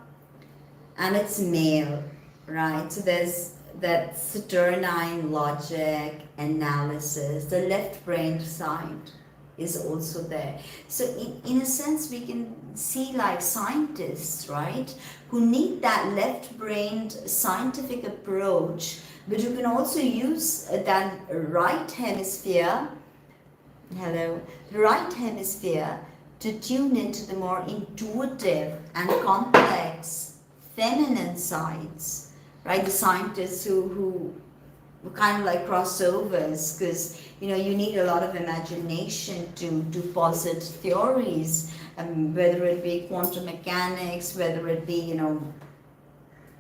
and it's male, right? So there's that saturnine logic, analysis, the left-brained side is also there. So in a sense, we can see like scientists, right, who need that left-brained scientific approach, but who can also use that right hemisphere, right hemisphere to tune into the more intuitive and complex feminine sides, right? The scientists who kind of like crossovers, because you need a lot of imagination to posit theories, whether it be quantum mechanics, whether it be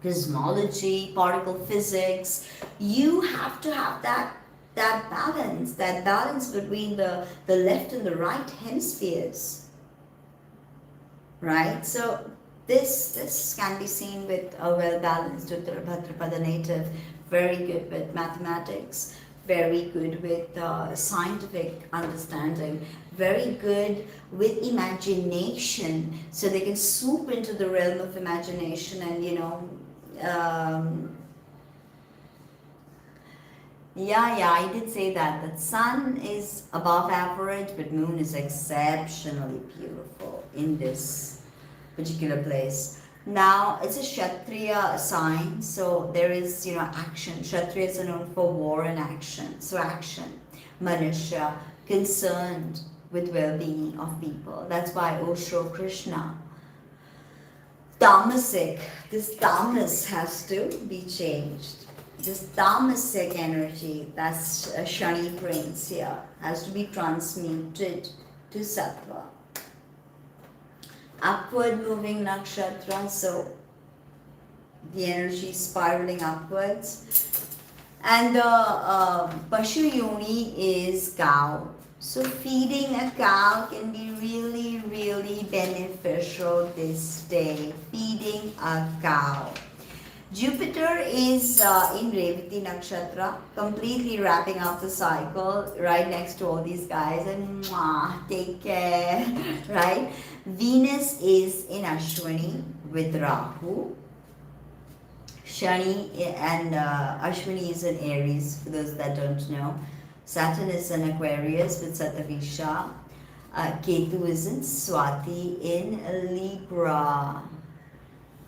cosmology, particle physics. You have to have that balance between the left and the right hemispheres, right? So this can be seen with a well-balanced Uttarabhadrapada native, very good with mathematics, very good with scientific understanding, very good with imagination, so they can swoop into the realm of imagination and I did say that sun is above average, but moon is exceptionally beautiful in this particular place. Now, it's a Kshatriya sign, so there is, action. Kshatriyas are known for war and action. So action, Manusha, concerned with well-being of people. That's why Osho Krishna. Tamasic, this tamas has to be changed. This tamasic energy, that's Shani Prince here, has to be transmuted to Sattva. Upward moving nakshatra, so the energy is spiraling upwards. And the Pashu Yoni is cow. So feeding a cow can be really, really beneficial this day. Feeding a cow. Jupiter is in Revati Nakshatra, completely wrapping up the cycle, right next to all these guys, and take care, right? Venus is in Ashwini with Rahu. Shani and Ashwini is in Aries, for those that don't know. Saturn is in Aquarius with Satavisha. Ketu is in Swati in Libra.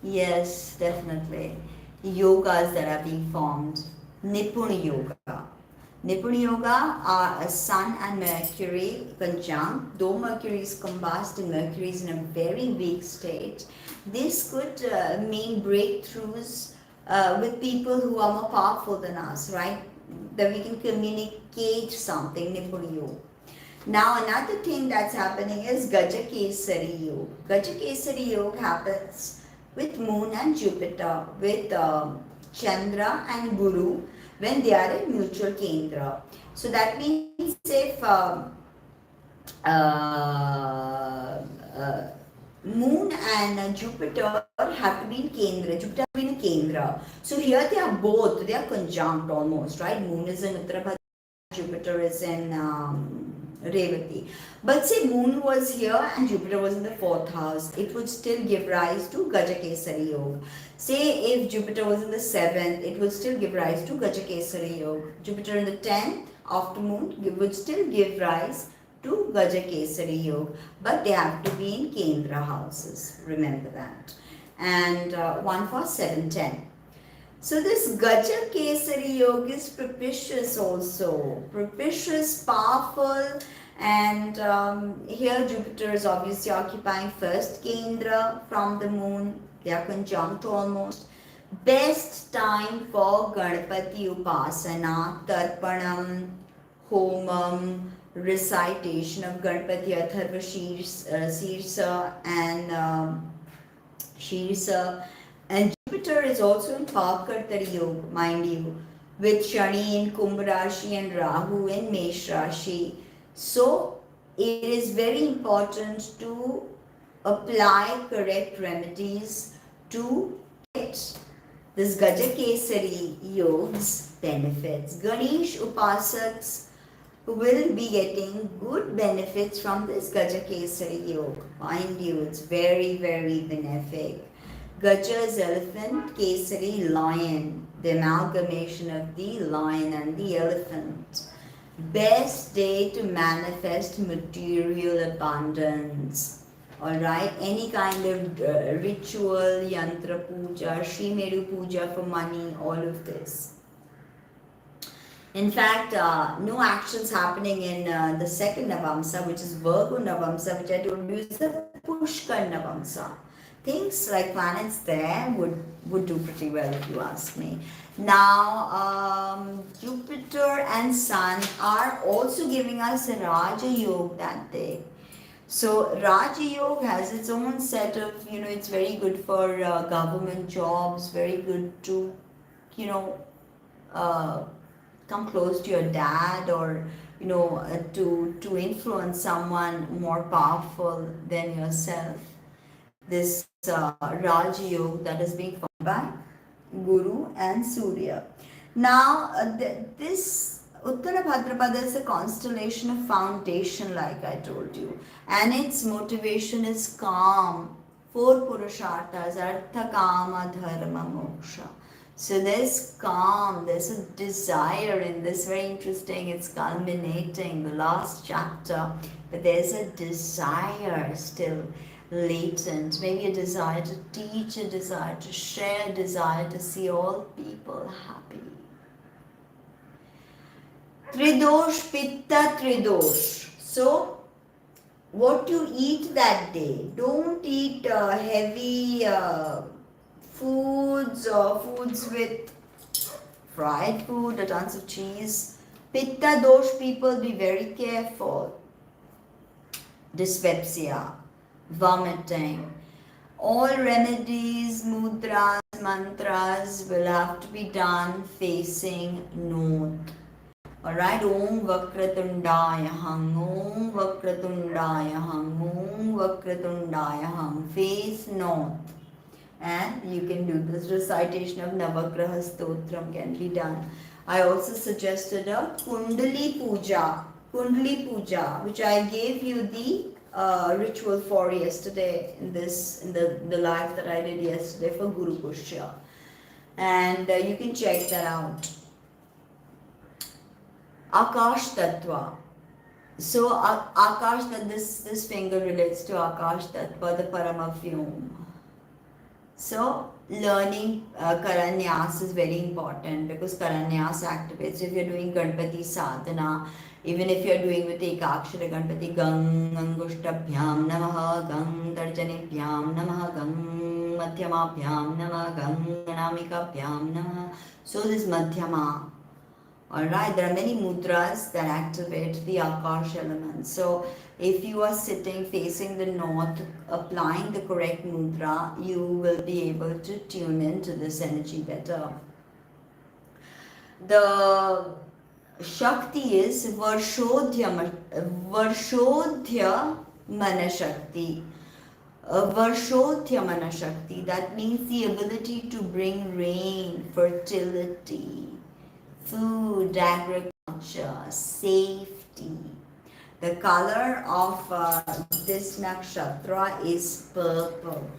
Yes, definitely. Yogas that are being formed. Nipuna Yoga. Nipuna Yoga are a Sun and Mercury conjunct. Though Mercury is combust and Mercury is in a very weak state, this could mean breakthroughs with people who are more powerful than us, right? That we can communicate something, Nipuna Yoga. Now another thing that's happening is Gajakesari Yoga. Gajakesari Yoga happens with Moon and Jupiter, with Chandra and Guru when they are in mutual kendra. So that means if Moon and Jupiter have to be in kendra, Jupiter have to be in kendra. So here they are both, they are conjunct almost, right? Moon is in Uttarabhadrapada, Jupiter is in Revati. But say Moon was here and Jupiter was in the 4th house, it would still give rise to Gajakesari Yoga. Say if Jupiter was in the 7th, it would still give rise to Gajakesari Yoga. Jupiter in the 10th after Moon would still give rise to Gajakesari Yoga. But they have to be in Kendra houses, remember that. and one for 7:10. So this Gaja Kesari Yoga is propitious also, propitious, powerful, and here Jupiter is obviously occupying first Kendra from the moon. They are conjunct almost. Best time for Ganapati Upasana, Tarpanam, Homam, recitation of Ganapati Atharva Sirsa and Shirsa. And Jupiter is also in Pakartari Yoga, mind you, with Shani in Kumbh Rashi and Rahu in Mesh Rashi. So it is very important to apply correct remedies to get this Gaja Kesari Yoga's benefits. Ganesh Upasaks will be getting good benefits from this Gaja Kesari Yoga. Mind you, it's very, very benefic. Gaja is elephant, Kesari lion, the amalgamation of the lion and the elephant. Best day to manifest material abundance. Alright, any kind of ritual, yantra puja, Shrimeru puja for money, all of this. In fact, no actions happening in the second Navamsa, which is Virgo Navamsa, which I told you is the Pushkar Navamsa. Things like planets there would do pretty well if you ask me. Now, Jupiter and Sun are also giving us a Raja Yoga that day. So Raja Yoga has its own set of, it's very good for government jobs, very good to, come close to your dad or, to influence someone more powerful than yourself. This Raja Yoga that is being formed by Guru and Surya. Now, this Uttarabhadrapada is a constellation of foundation, like I told you, and its motivation is calm. 4 Purusharthas, Artha, Kama, Dharma, Moksha. So there's calm, there's a desire in this, very interesting, it's culminating, the last chapter, but there's a desire still latent, maybe a desire to teach, a desire to share, a desire to see all people happy. Tridosh, Pitta, Tridosh. So, what you eat that day, don't eat heavy foods or foods with fried food or tons of cheese. Pitta dosh people, be very careful. Dyspepsia, vomiting. All remedies, mudras, mantras will have to be done facing north. Alright, Om Vakratundaya Hang, Om Vakratundaya Hang, Om Vakratundaya Hang. Face north. And you can do this recitation of Navagraha Stotram can be done. I also suggested a Kundali Puja, which I gave you the ritual for yesterday in the live that I did yesterday for Guru Pushya. And you can check that out. Akash Tattva. So Akash, this finger relates to Akash Tattva, the Paramavyom. So learning Karanyas is very important because Karanyas activates. If you're doing Ganpati sadhana, even if you're doing with Ekakshara Ganpati, Gang Angushtabhyam Namaha, Gang Tarjanibhyam Namaha, Gang Madhyamabhyam Namaha, Gang Anamikabhyam Namaha. So this Madhyama. Alright, there are many mudras that activate the Akash element. So if you are sitting facing the north, applying the correct mudra, you will be able to tune into this energy better. The Shakti is Varshodhya Manashakti. Varshodhya Manashakti, that means the ability to bring rain, fertility, food, agriculture, safety. The color of this nakshatra is purple.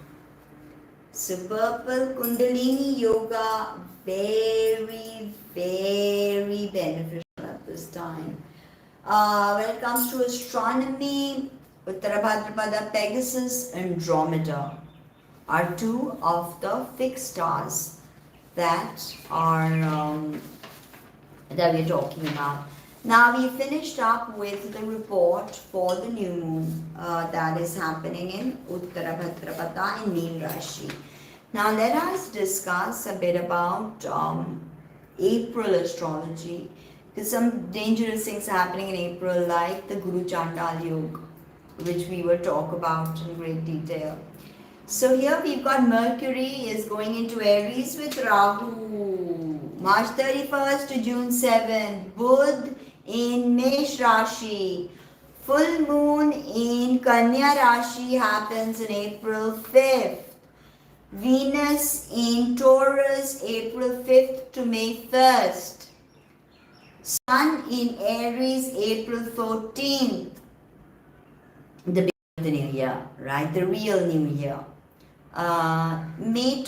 So purple Kundalini Yoga, very, very beneficial at this time. When it comes to astronomy, Uttarabhadrapada, Pegasus, Andromeda. are two of the fixed stars that we're talking about. Now we finished up with the report for the new moon that is happening in Uttarabhadrapada in Meen Rashi. Now let us discuss a bit about April astrology. There's some dangerous things happening in April, like the Guru Chandal Yoga, which we will talk about in great detail. So here we've got Mercury is going into Aries with Rahu, March 31st to June 7th. Budh in Mesh Rashi. Full moon in Kanya Rashi happens in April 5th. Venus in Taurus, April 5th to May 1st. Sun in Aries, April 14th. The beginning of the new year, right? The real new year. May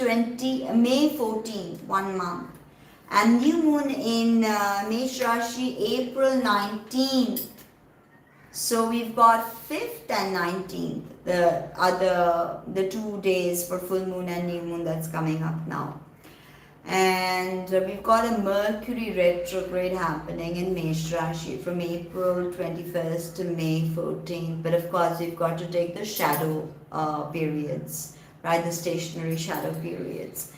14th, 1 month. And new moon in Mesh Rashi, April 19th. So we've got 5th and 19th, the 2 days for full moon and new moon that's coming up now. And we've got a Mercury retrograde happening in Mesh Rashi from April 21st to May 14th. But of course, we've got to take the shadow periods, right? The stationary shadow periods.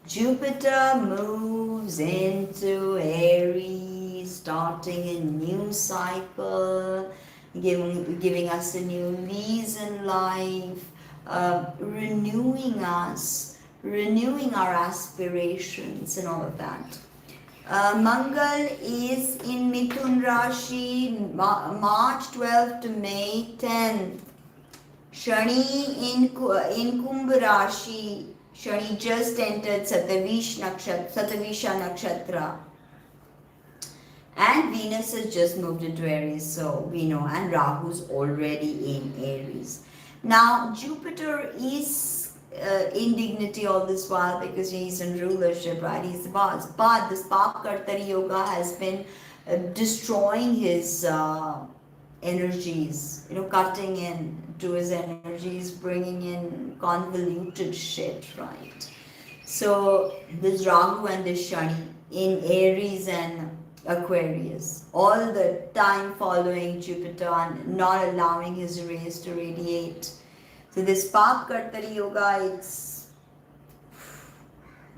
Jupiter moves into Aries, starting a new cycle, giving us a new lease in life, renewing us, renewing our aspirations and all of that. Mangal is in Mithun Rashi, March 12th to May 10th. Shani in Kumbh Rashi. Shani just entered Satavisha Nakshatra. And Venus has just moved into Aries, so we know. And Rahu's already in Aries. Now, Jupiter is in dignity all this while because he's in rulership, right? He's the boss. But the Spark Kartari Yoga has been destroying his energies, cutting in to his energies, bringing in convoluted shit, right? So this Rahu and this Shani in Aries and Aquarius, all the time following Jupiter and not allowing his rays to radiate. So this Spark Kartari Yoga,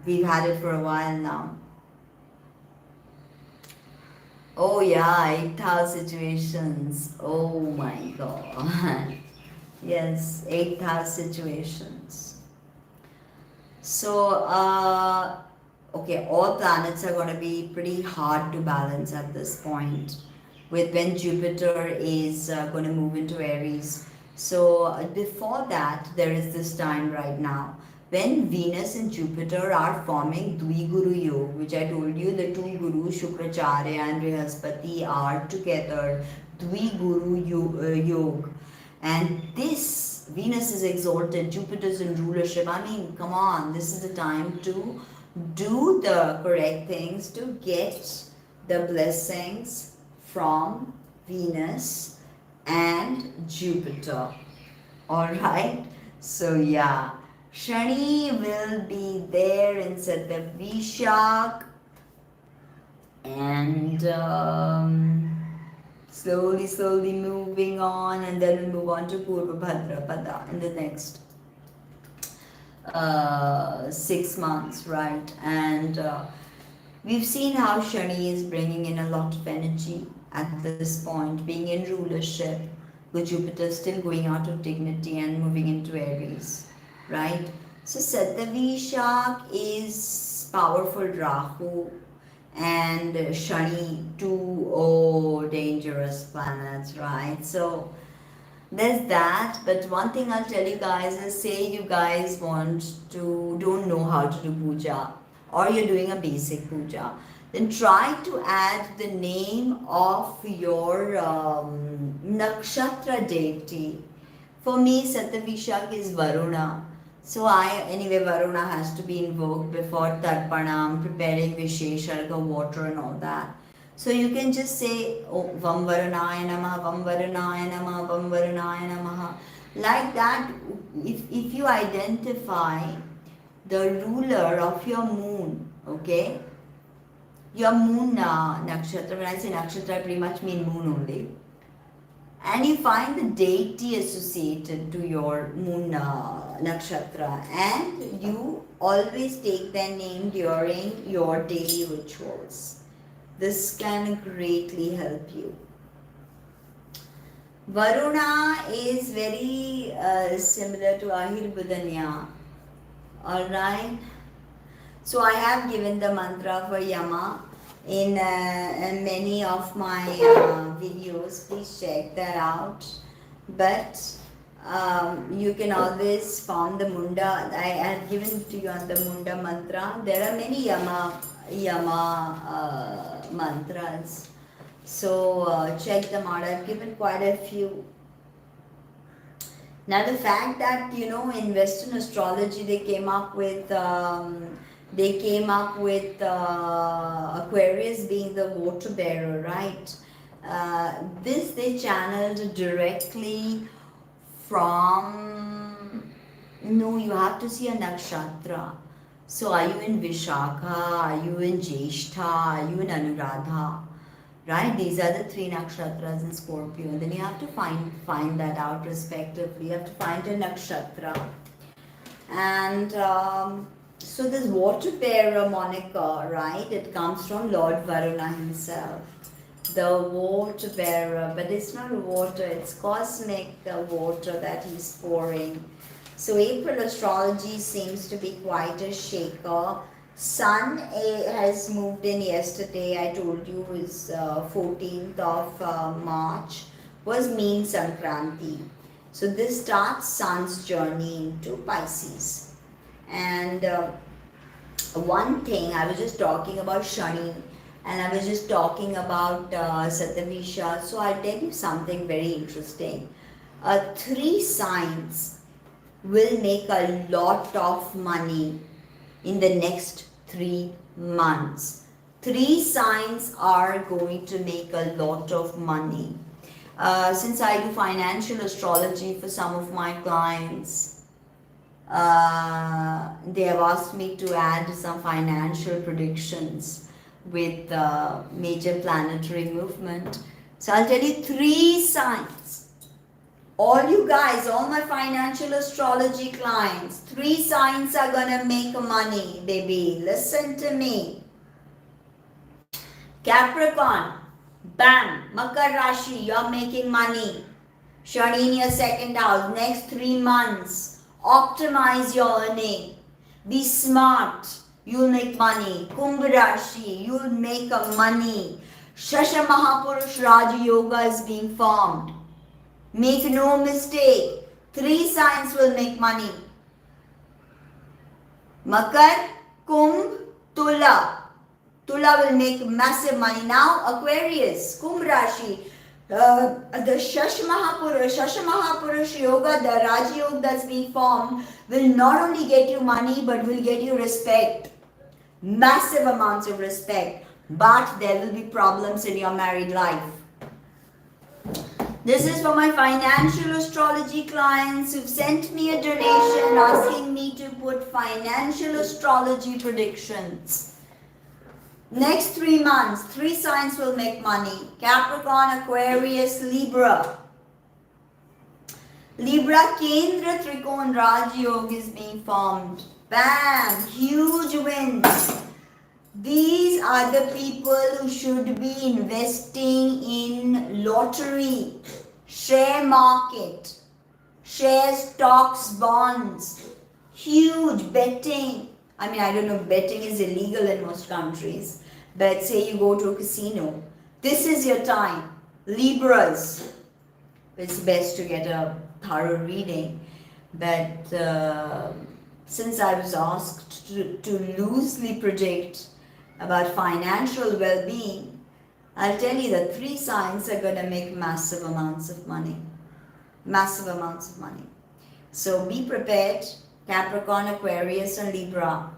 we've had it for a while now. Oh yeah, 8th house situations. Oh my god. Yes, 8th house situations. So, okay, all planets are going to be pretty hard to balance at this point with when Jupiter is going to move into Aries. So, before that, there is this time right now when Venus and Jupiter are forming Dviguru Yoga, which I told you the two gurus, Shukracharya and Brihaspati, are together, Dviguru Yoga. And this, Venus is exalted, Jupiter is in rulership. I mean, come on, this is the time to do the correct things to get the blessings from Venus and Jupiter. Alright? So, yeah. Shani will be there in Sattavishak and slowly moving on, and then we'll move on to Uttarabhadrapada in the next 6 months, right? And we've seen how Shani is bringing in a lot of energy at this point, being in rulership, with Jupiter still going out of dignity and moving into Aries, right? So Sattavishak is powerful Rahu and Shani, two dangerous planets, right? So there's that. But one thing I'll tell you guys is, say you guys don't know how to do puja, or you're doing a basic puja, then try to add the name of your nakshatra deity. For me, Sattavishak is Varuna. So Varuna has to be invoked before Tarpanam, preparing Vishesharga, water and all that. So you can just say, oh, Vam Varunaya Namaha, Vam Varunaya Namaha, Vam Varunaya Namaha. Like that, if you identify the ruler of your moon, okay, your moon nakshatra, when I say nakshatra, I pretty much mean moon only, and you find the deity associated to your moon nakshatra, and you always take their name during your daily rituals. This can greatly help you. Varuna is very similar to Ahirbudanya. Alright. So I have given the mantra for Yama in many of my videos. Please check that out. But you can always form the Munda. I have given to you on the Munda mantra. There are many Yama mantras. So check them out. I've given quite a few. Now the fact that in Western astrology they came up with Aquarius being the water bearer, right? This they channeled directly from. No, you have to see a nakshatra. So are you in Vishakha? Are you in Jyeshtha? Are you in Anuradha? Right? These are the three nakshatras in Scorpio. And then you have to find that out respectively. You have to find a nakshatra. And so this water bearer moniker, right? It comes from Lord Varuna himself. The water bearer, but it's not water, it's cosmic water that he's pouring. So April astrology seems to be quite a shaker. Sun has moved in yesterday. I told you is 14th of March was mean Sankranti. So this starts Sun's journey into Pisces. And one thing, I was just talking about Shani and I was just talking about Satavisha. So I'll tell you something very interesting. 3 signs will make a lot of money in the next 3 months. 3 signs are going to make a lot of money. Since I do financial astrology for some of my clients, they have asked me to add some financial predictions with major planetary movement. So I'll tell you 3 signs. All you guys, all my financial astrology clients, 3 signs are gonna make money, baby. Listen to me. Capricorn, bam, Makar Rashi, you're making money. Shani in your second house, next 3 months, optimize your earning. Be smart, you'll make money. Kumbh Rashi, you'll make money. Shasha Mahapurush Raja Yoga is being formed. Make no mistake, 3 signs will make money. Makar, Kumbh, Tula. Tula will make massive money. Now Aquarius, Kumbh Rashi, the Shasha Mahapurush Yoga, the Raja Yoga that's being formed will not only get you money but will get you respect. Massive amounts of respect. But there will be problems in your married life. This is for my financial astrology clients who've sent me a donation asking me to put financial astrology predictions. Next 3 months, 3 signs will make money. Capricorn, Aquarius, Libra. Libra, Kendra Trikon Raj Yoga is being formed. Bam! Huge wins. These are the people who should be investing in lottery, share market, share stocks, bonds, huge betting. I mean, I don't know, betting is illegal in most countries, but say you go to a casino. This is your time. Libras. It's best to get a thorough reading, but since I was asked to loosely predict about financial well-being, I'll tell you that 3 signs are going to make massive amounts of money. Massive amounts of money. So be prepared, Capricorn, Aquarius and Libra,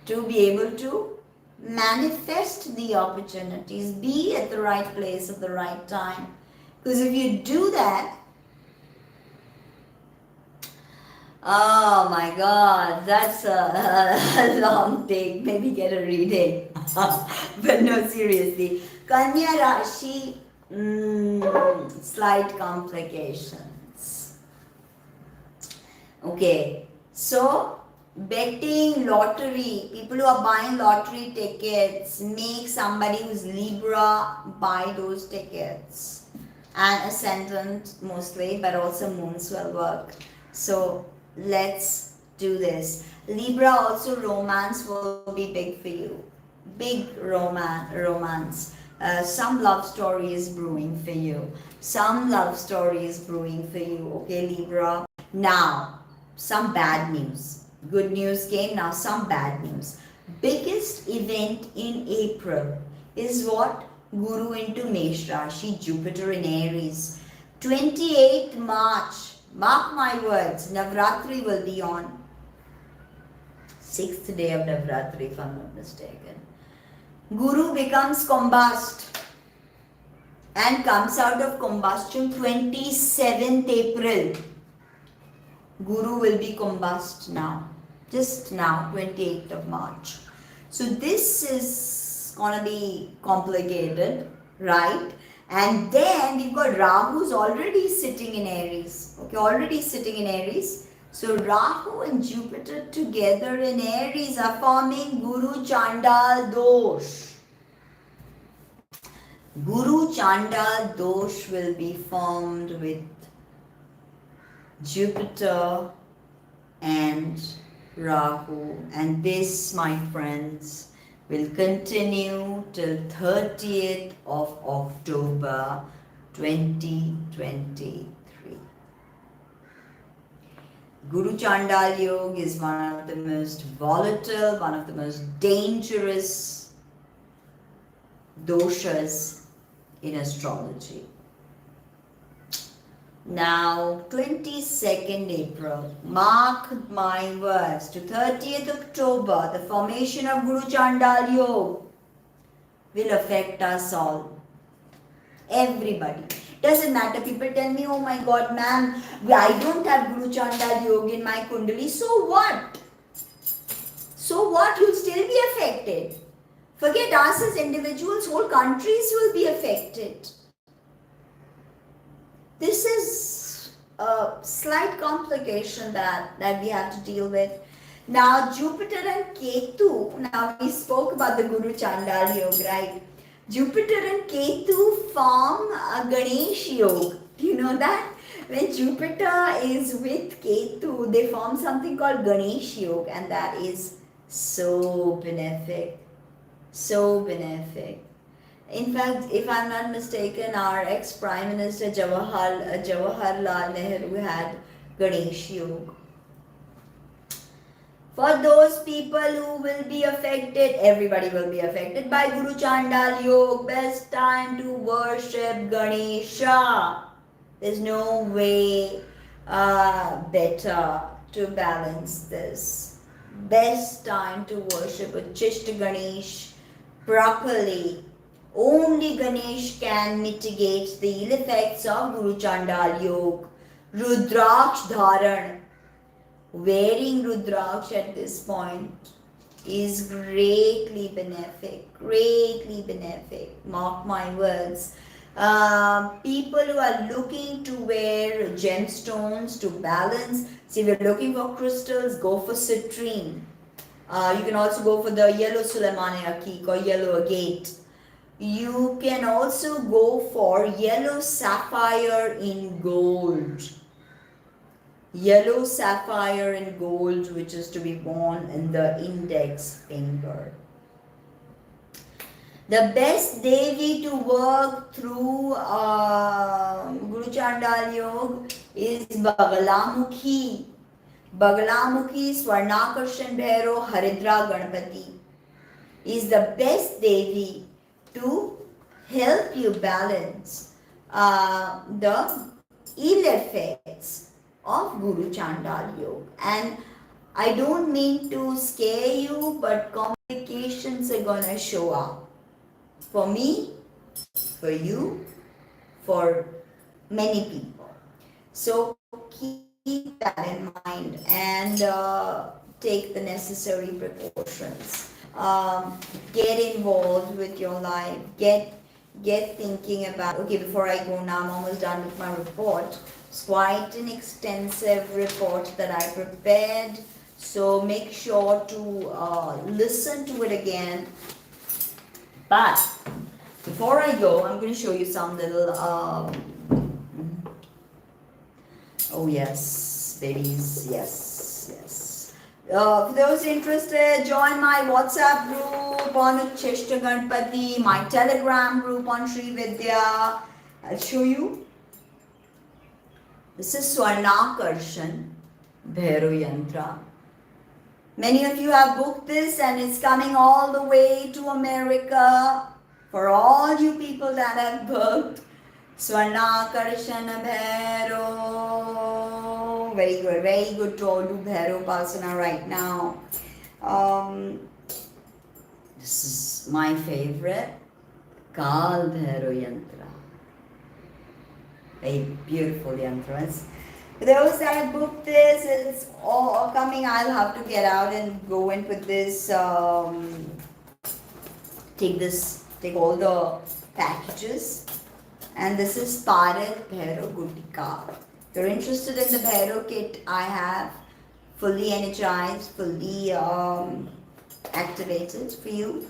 to be able to manifest the opportunities. Be at the right place at the right time. Because if you do that, 3 Oh my God, that's a long take. Maybe get a reading. But no, seriously. Kanya Rashi, slight complications. Okay, so betting lottery, people who are buying lottery tickets, make somebody who's Libra buy those tickets. And ascendant mostly, but also moons will work. So let's do this. Libra also, romance will be big for you. Big romance. Some love story is brewing for you. Some love story is brewing for you. Okay, Libra. Now, some bad news. Good news came, now some bad news. Biggest event in April is what? Guru into Mesh Rashi, Jupiter in Aries. 28th March, mark my words, Navratri will be on. 6th day of Navratri, if I'm not mistaken. Guru becomes combust and comes out of combustion 27th April. Guru will be combust now, just now, 28th of March. So this is going to be complicated, right? And then we've got Rahu's already sitting in Aries. Okay, already sitting in Aries. So Rahu and Jupiter together in Aries are forming Guru Chandal Dosh. Guru Chandal Dosh will be formed with Jupiter and Rahu, and this, my friends, will continue till 30th of October 2023. Guru Chandal Yoga is one of the most volatile, one of the most dangerous doshas in astrology. Now, 22nd April, mark my words, to 30th October, the formation of Guru Chandal Yoga will affect us all. Everybody. Doesn't matter. People tell me, oh my God, ma'am, I don't have Guru Chandal Yoga in my Kundali. So what? So what? You'll still be affected. Forget us as individuals, whole countries will be affected. This is a slight complication that we have to deal with. Now, Jupiter and Ketu, now we spoke about the Guru Chandal Yoga, right? Jupiter and Ketu form a Ganesh Yoga. Do you know that? When Jupiter is with Ketu, they form something called Ganesh Yoga, and that is so benefic. So benefic. In fact, if I'm not mistaken, our ex-Prime Minister Jawaharlal Nehru had Ganesh Yoga. For those people who will be affected, everybody will be affected by Guru Chandal Yoga. Best time to worship Ganesha. There's no way better to balance this. Best time to worship a Chishta Ganesh properly. Only Ganesh can mitigate the ill effects of Guru Chandal Yoga. Rudraksh Dharan. Wearing Rudraksh at this point is greatly benefic. Greatly benefic. Mark my words. People who are looking to wear gemstones to balance. See, if you're looking for crystals, go for citrine. You can also go for the yellow Sulaimani Akik or yellow agate. You can also go for yellow sapphire in gold. Yellow sapphire in gold, which is to be worn in the index finger. The best Devi to work through Guru Chandal Yoga is Bagalamukhi. Bagalamukhi, Swarnakarshan Bhairo, Haridra Ganpati is the best Devi to help you balance the ill effects of Guru Chandal Yoga. And I don't mean to scare you, but complications are gonna show up. For me, for you, for many people. So keep keep that in mind and take the necessary precautions. Get involved with your life. Get thinking about, okay, before I go now, I'm almost done with my report. It's quite an extensive report that I prepared, so make sure to listen to it again. But before I go, I'm going to show you some little oh yes, babies, yes. For those interested, join my WhatsApp group on Cheshta Ganpati, my Telegram group on Sri Vidya. I'll show you. This is Swarnakarshan Bhairo Yantra. Many of you have booked this and it's coming all the way to America. For all you people that have booked, Swarnakarshan Bhairo. Very good to all do Bhairo Pasana right now. This is my favorite, Kal Bhairo Yantra. Very beautiful yantras. For those that have booked this, it's all coming. I'll have to get out and go and put this, take all the packages. And this is Parat Bhairo Gutika. If you're interested in the Bhairo kit, I have fully energized, fully activated for you.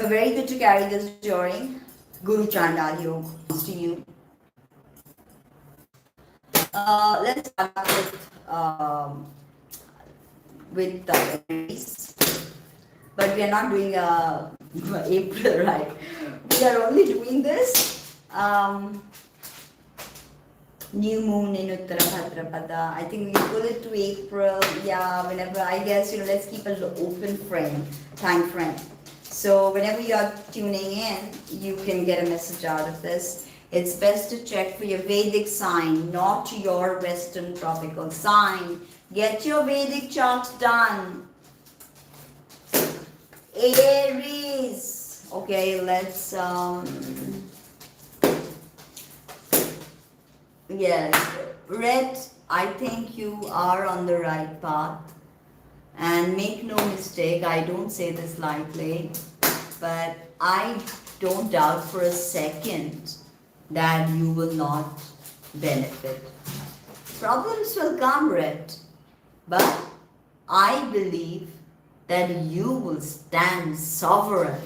Very good to carry this during Guru Chandal Yoga to you. Let's start with the Aries. But we are not doing April, right? We are only doing this new moon in Uttarabhadrapada. I think we pull it to April. Yeah, whenever, I guess, let's keep an open time frame. So whenever you are tuning in, you can get a message out of this. It's best to check for your Vedic sign, not your Western tropical sign. Get your Vedic charts done. Aries. Okay, let's yes, Red, I think you are on the right path. And make no mistake, I don't say this lightly, but I don't doubt for a second that you will not benefit. Problems will come, Red, but I believe that you will stand sovereign,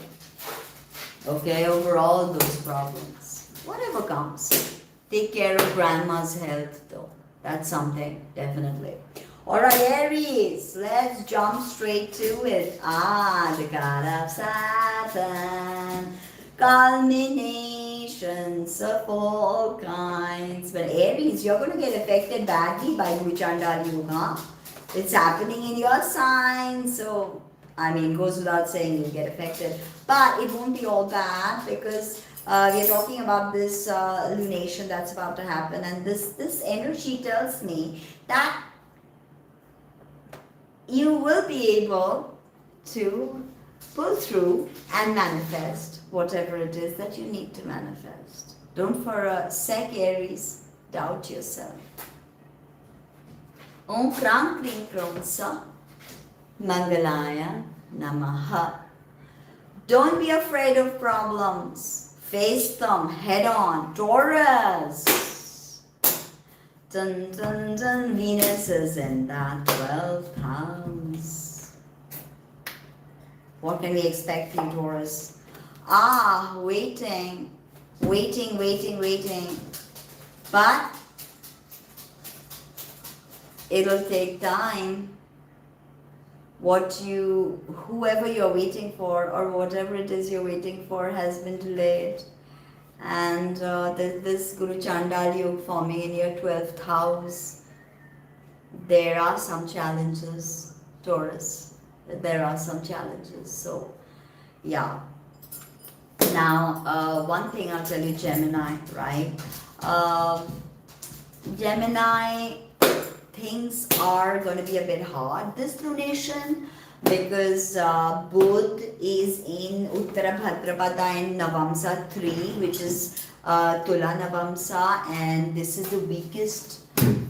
okay, over all those problems. Whatever comes. Take care of grandma's health though. That's something, definitely. Alright, Aries, let's jump straight to it. The card of Saturn. Culminations of all kinds. But Aries, you're going to get affected badly by Guru Chandal Yoga. It's happening in your sign, so it goes without saying you'll get affected. But it won't be all bad because we are talking about this lunation that's about to happen, and this energy tells me that you will be able to pull through and manifest whatever it is that you need to manifest. Don't for a sec, Aries, doubt yourself. Om Kram Krim Krom Sa Mangalaya Namaha. Don't be afraid of problems. Face them head on. Taurus. Dun dun dun. Venus is in that 12th house. What can we expect from Taurus? Waiting. But it'll take time. Whoever you're waiting for or whatever it is you're waiting for has been delayed. And this Guru Chandal Yoga forming in your 12th house, there are some challenges, Taurus. There are some challenges. So, yeah. Now, one thing I'll tell you, Gemini, right? Gemini, things are going to be a bit hard this lunation because Budh is in Uttarabhadrapada in Navamsa 3, which is Tula Navamsa, and this is the weakest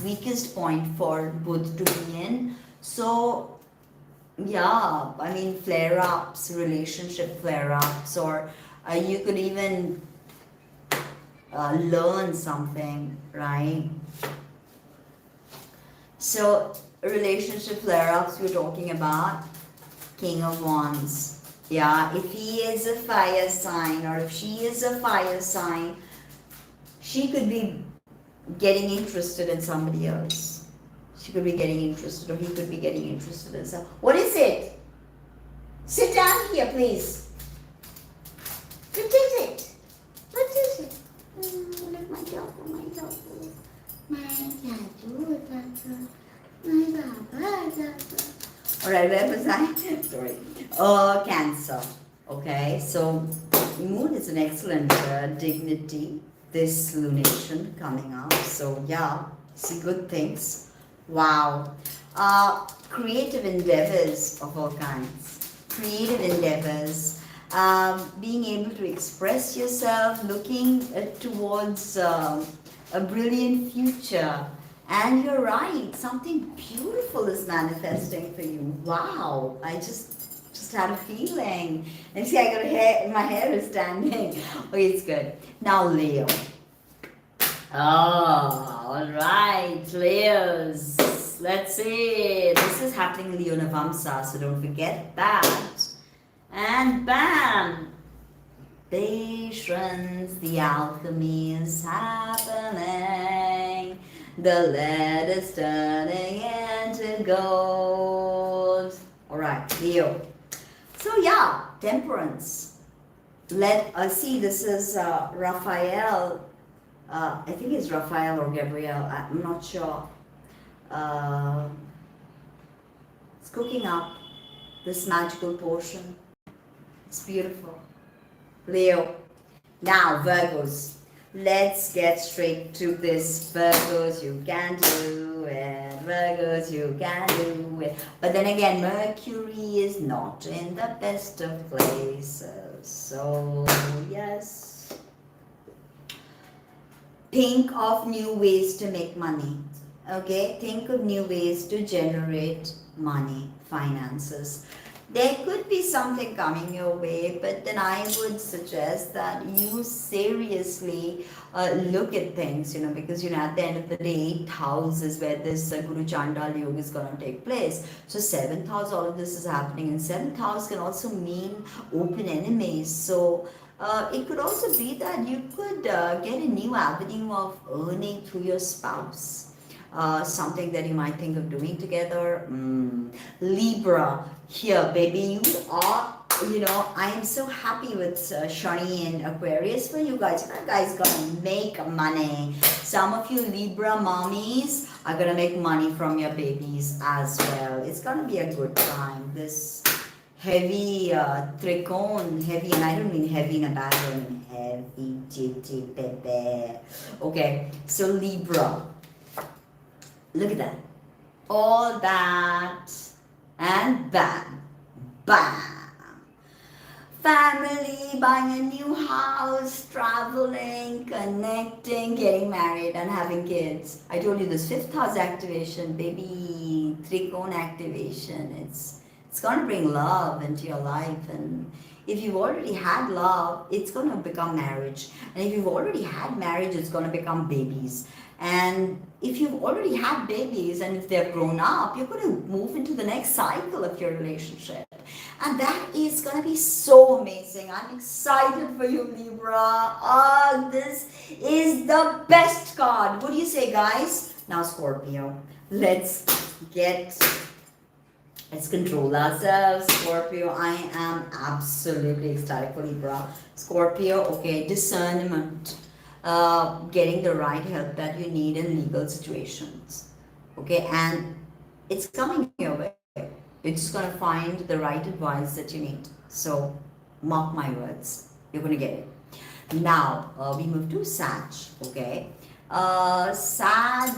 weakest point for both to be in. So yeah, I mean, flare-ups, relationship flare-ups, or you could even learn something, right? So relationship flare-ups we're talking about, King of Wands. Yeah, if he is a fire sign or if she is a fire sign, she could be getting interested in somebody else. She could be getting interested, or he could be getting interested in some. What is it? Sit down here, please. What is it? What is it? Look, my dog, my dog. My dog, my Baba. Alright, where was I? Sorry. Cancer. Okay, so moon is an excellent dignity. This lunation coming up. So yeah, see good things. Wow. Creative endeavors of all kinds. Creative endeavors. Being able to express yourself, looking towards a brilliant future. And you're right, something beautiful is manifesting for you. Wow, I just had a feeling. And see, I got hair, my hair is standing. Okay, it's good. Now Leo. Oh, all right, Leos. Let's see. This is happening Leo Navamsa, so don't forget that. And bam! Patience, the alchemy is happening. The lead is turning into gold. Alright, Leo. So yeah, temperance. Let us see, this is Raphael. I think it's Raphael or Gabriel. I'm not sure. It's cooking up this magical potion. It's beautiful. Leo. Now, Virgos. Let's get straight to this. Virgos, you can do it. Virgos, you can do it. But then again, Mercury is not in the best of places. So, yes. Think of new ways to make money. Okay? Think of new ways to generate money, finances. There could be something coming your way, but then I would suggest that you seriously look at things, because, at the end of the day, 8th house is where this Guru Chandal Yoga is going to take place. So 7th house, all of this is happening. And 7th house can also mean open enemies. So it could also be that you could get a new avenue of earning through your spouse. Something that you might think of doing together. Libra, here baby, you are, I am so happy with Shani and Aquarius for you guys. You guys gonna make money. Some of you Libra mommies are gonna make money from your babies as well. It's gonna be a good time. This heavy tricone, heavy, and I don't mean heavy in a bad way, I mean heavy, titty, baby. Okay, so Libra. Look at that. All that and bam, bam. Family, buying a new house, traveling, connecting, getting married and having kids. I told you this 5th house activation, baby, tricone activation. It's going to bring love into your life. And if you've already had love, it's going to become marriage. And if you've already had marriage, it's going to become babies. And if you've already had babies and if they're grown up, you're going to move into the next cycle of your relationship. And that is going to be so amazing. I'm excited for you, Libra. Oh, this is the best card. What do you say, guys? Now, Scorpio. Let's control ourselves. Scorpio, I am absolutely ecstatic for Libra. Scorpio, okay, discernment. Getting the right help that you need in legal situations. Okay, and it's coming your way. You're just going to find the right advice that you need. So, mark my words, you're going to get it. Now, we move to Sag. Okay, Sag,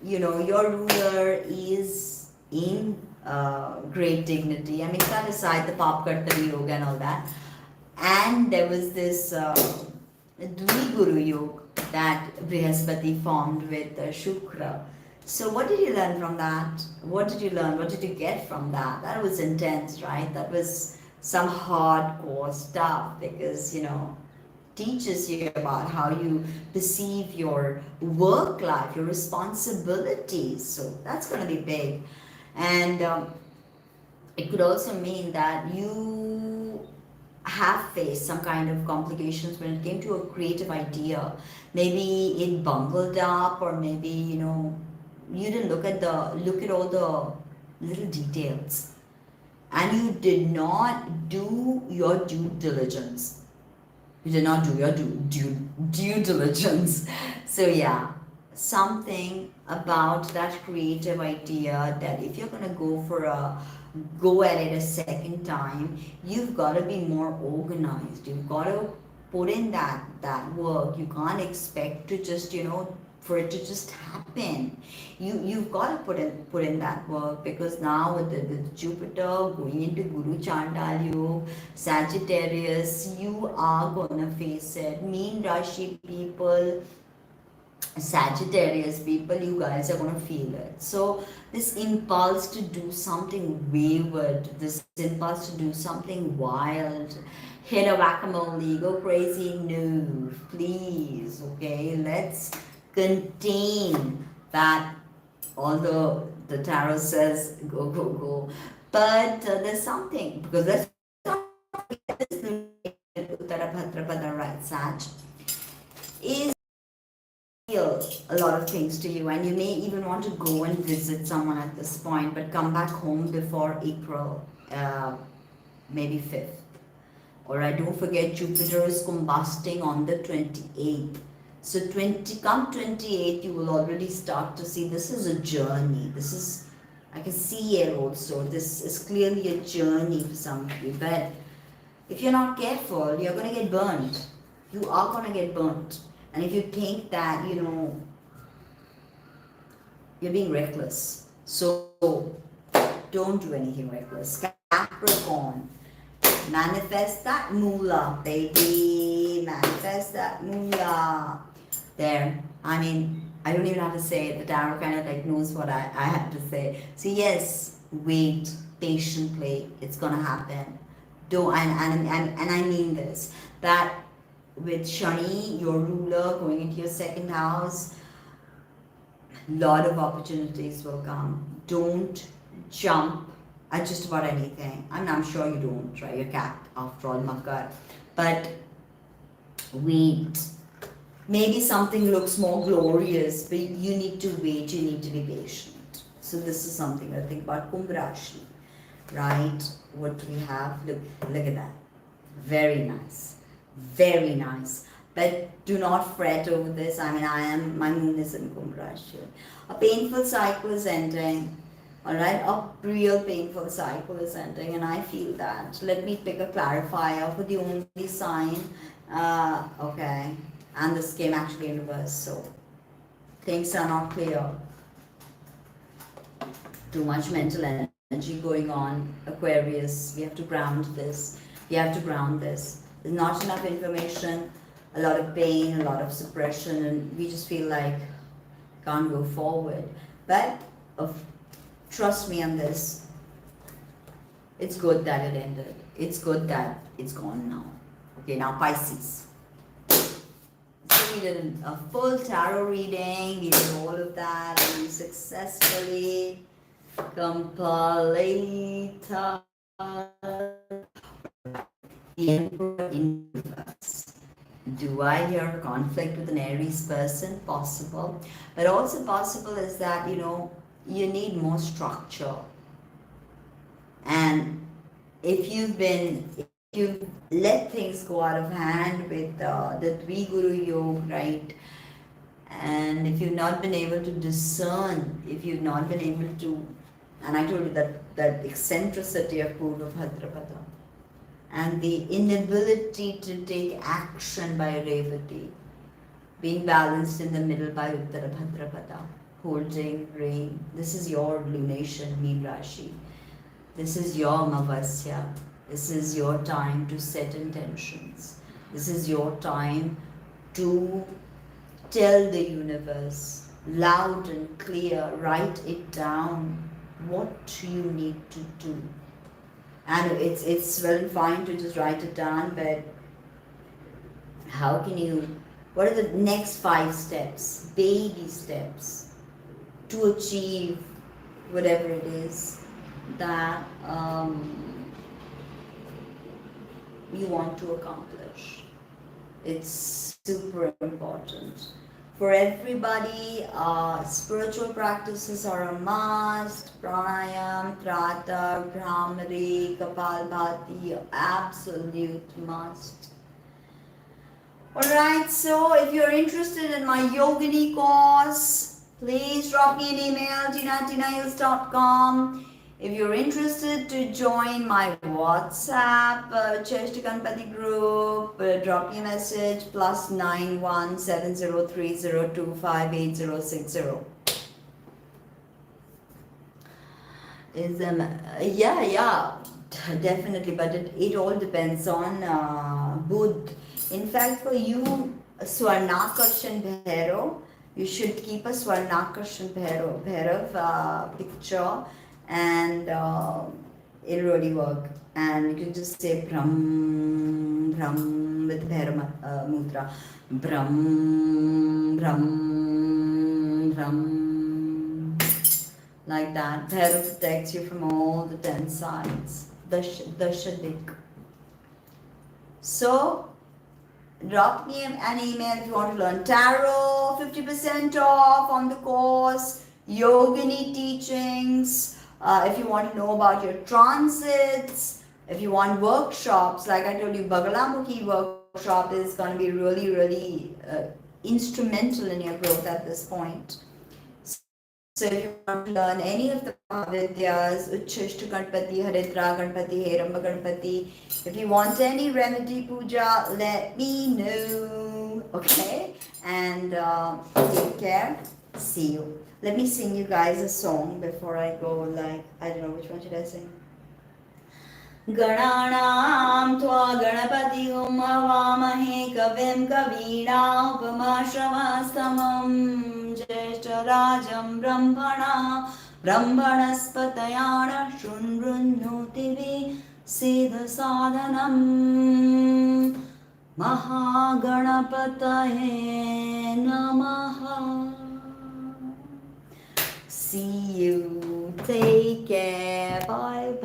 your ruler is in great dignity. I mean, set aside the Papkartari Yoga and all that. And there was this Dvi Guru Yoga that Brihaspati formed with Shukra. So what did you learn from that? What did you learn? What did you get from that? That was intense, right? That was some hardcore stuff because, teaches you about how you perceive your work life, your responsibilities. So that's going to be big. And it could also mean that you have faced some kind of complications when it came to a creative idea. Maybe it bungled up, or maybe you didn't look at all the little details, and you did not do your due diligence. You did not do your due diligence. So yeah, something about that creative idea, that if you're gonna go at it a second time, you've got to be more organized. You've got to put in that work. You can't expect to just for it to just happen. You've got to put in that work, because now with Jupiter going into Guru Chandal Yoga, Sagittarius, you are gonna face it. Mean Rashi people, Sagittarius people, you guys are gonna feel it. So this impulse to do something wayward, this impulse to do something wild, hit a whack-a-mole, go crazy, no, please, okay? Let's contain that. Although the tarot says go, go, go, but there's something, because let's not forget this Uttarabhadrapada, right, Sag, is a lot of things to you, and you may even want to go and visit someone at this point, but come back home before April, maybe 5th. Alright, don't forget Jupiter is combusting on the 28th. So 28th, you will already start to see this is a journey. This is, I can see here also, this is clearly a journey for some of you. But if you're not careful, you're going to get burnt. You are going to get burnt. And if you think that, you're being reckless. So don't do anything reckless. Capricorn. Manifest that moolah, baby. Manifest that moolah. There. I mean, I don't even have to say it. The tarot kind of knows what I have to say. So yes, wait patiently. It's gonna happen. And I mean this. That with Shani, your ruler, going into your second house, lot of opportunities will come. Don't jump at just about anything. I'm sure you don't, right? You're cat after all, Makar. But wait. Maybe something looks more glorious, but you need to wait, you need to be patient. So this is something to think about. Kumbh Rashi, right? What do we have? Look at that. Very nice. Very nice. But do not fret over this. I mean, my moon is in Kumbh Rashi. A painful cycle is ending. Alright, a real painful cycle is ending, and I feel that. Let me pick a clarifier for the only sign. Okay. And this came actually in reverse, so things are not clear. Too much mental energy going on. Aquarius, we have to ground this. We have to ground this. There's not enough information, a lot of pain, a lot of suppression, and we just feel like can't go forward. But trust me on this. It's good that it ended. It's good that it's gone now. Okay, now Pisces. We did a full tarot reading, we did all of that, and we successfully completed the Emperor in reverse. Do I hear conflict with an Aries person? Possible. But also possible is that, you need more structure. And if you've let things go out of hand with the Guru Yoga, right? And if you've not been able to discern, if you've not been able to, and I told you that eccentricity of Uttarabhadrapada and the inability to take action by Revati, being balanced in the middle by Uttarabhadrapada, holding rain. This is your lunation, Meen Rashi. This is your Amavasya. This is your time to set intentions. This is your time to Tell the universe, loud and clear, write it down, what you need to do. And it's well and fine to just write it down, but how can you, what are the next 5 steps, baby steps, to achieve whatever it is that you want to accomplish? It's super important. For everybody, spiritual practices are a must. Pranayam, Trata, Brahmari, Kapalbhati, absolute must. Alright, so if you're interested in my Yogini course, please drop me an email, tina@tinahills.com. If you're interested to join my WhatsApp Cheshti Ganpati group, drop me a message +91 7030258060. Yeah, definitely, but it all depends on Budh. In fact, for you, Swarnakarshan Bhairav, you should keep a Swarnakarshan Bhairav picture, and it'll really work. And you can just say Brahm, Brahm with Bhairav mudra. Brahm, Brahm, Brahm. Like that. Bhairav protects you from all the 10 sides. Dashadik. So, drop me an email if you want to learn tarot, 50% off on the course, Yogini teachings, if you want to know about your transits, if you want workshops, like I told you, Bagalamukhi workshop is going to be really, really instrumental in your growth at this point. So if you want to learn any of the Mahavidyas, Uchishta Ganpati, Haritra Ganpati, Heramba Ganpati, if you want any remedy puja, let me know. Okay? And take care. See you. Let me sing you guys a song before I go. Like, I don't know, which one should I sing? Gananam tva ganapati havamahe kavim kavinaupamashravastamam ज्येष्ठराजं ब्रह्मणस्पतयान शृण्वन्नोतिवे सिद्धसाधनम् महागणपतये नमः. See you. Take care. Bye bye.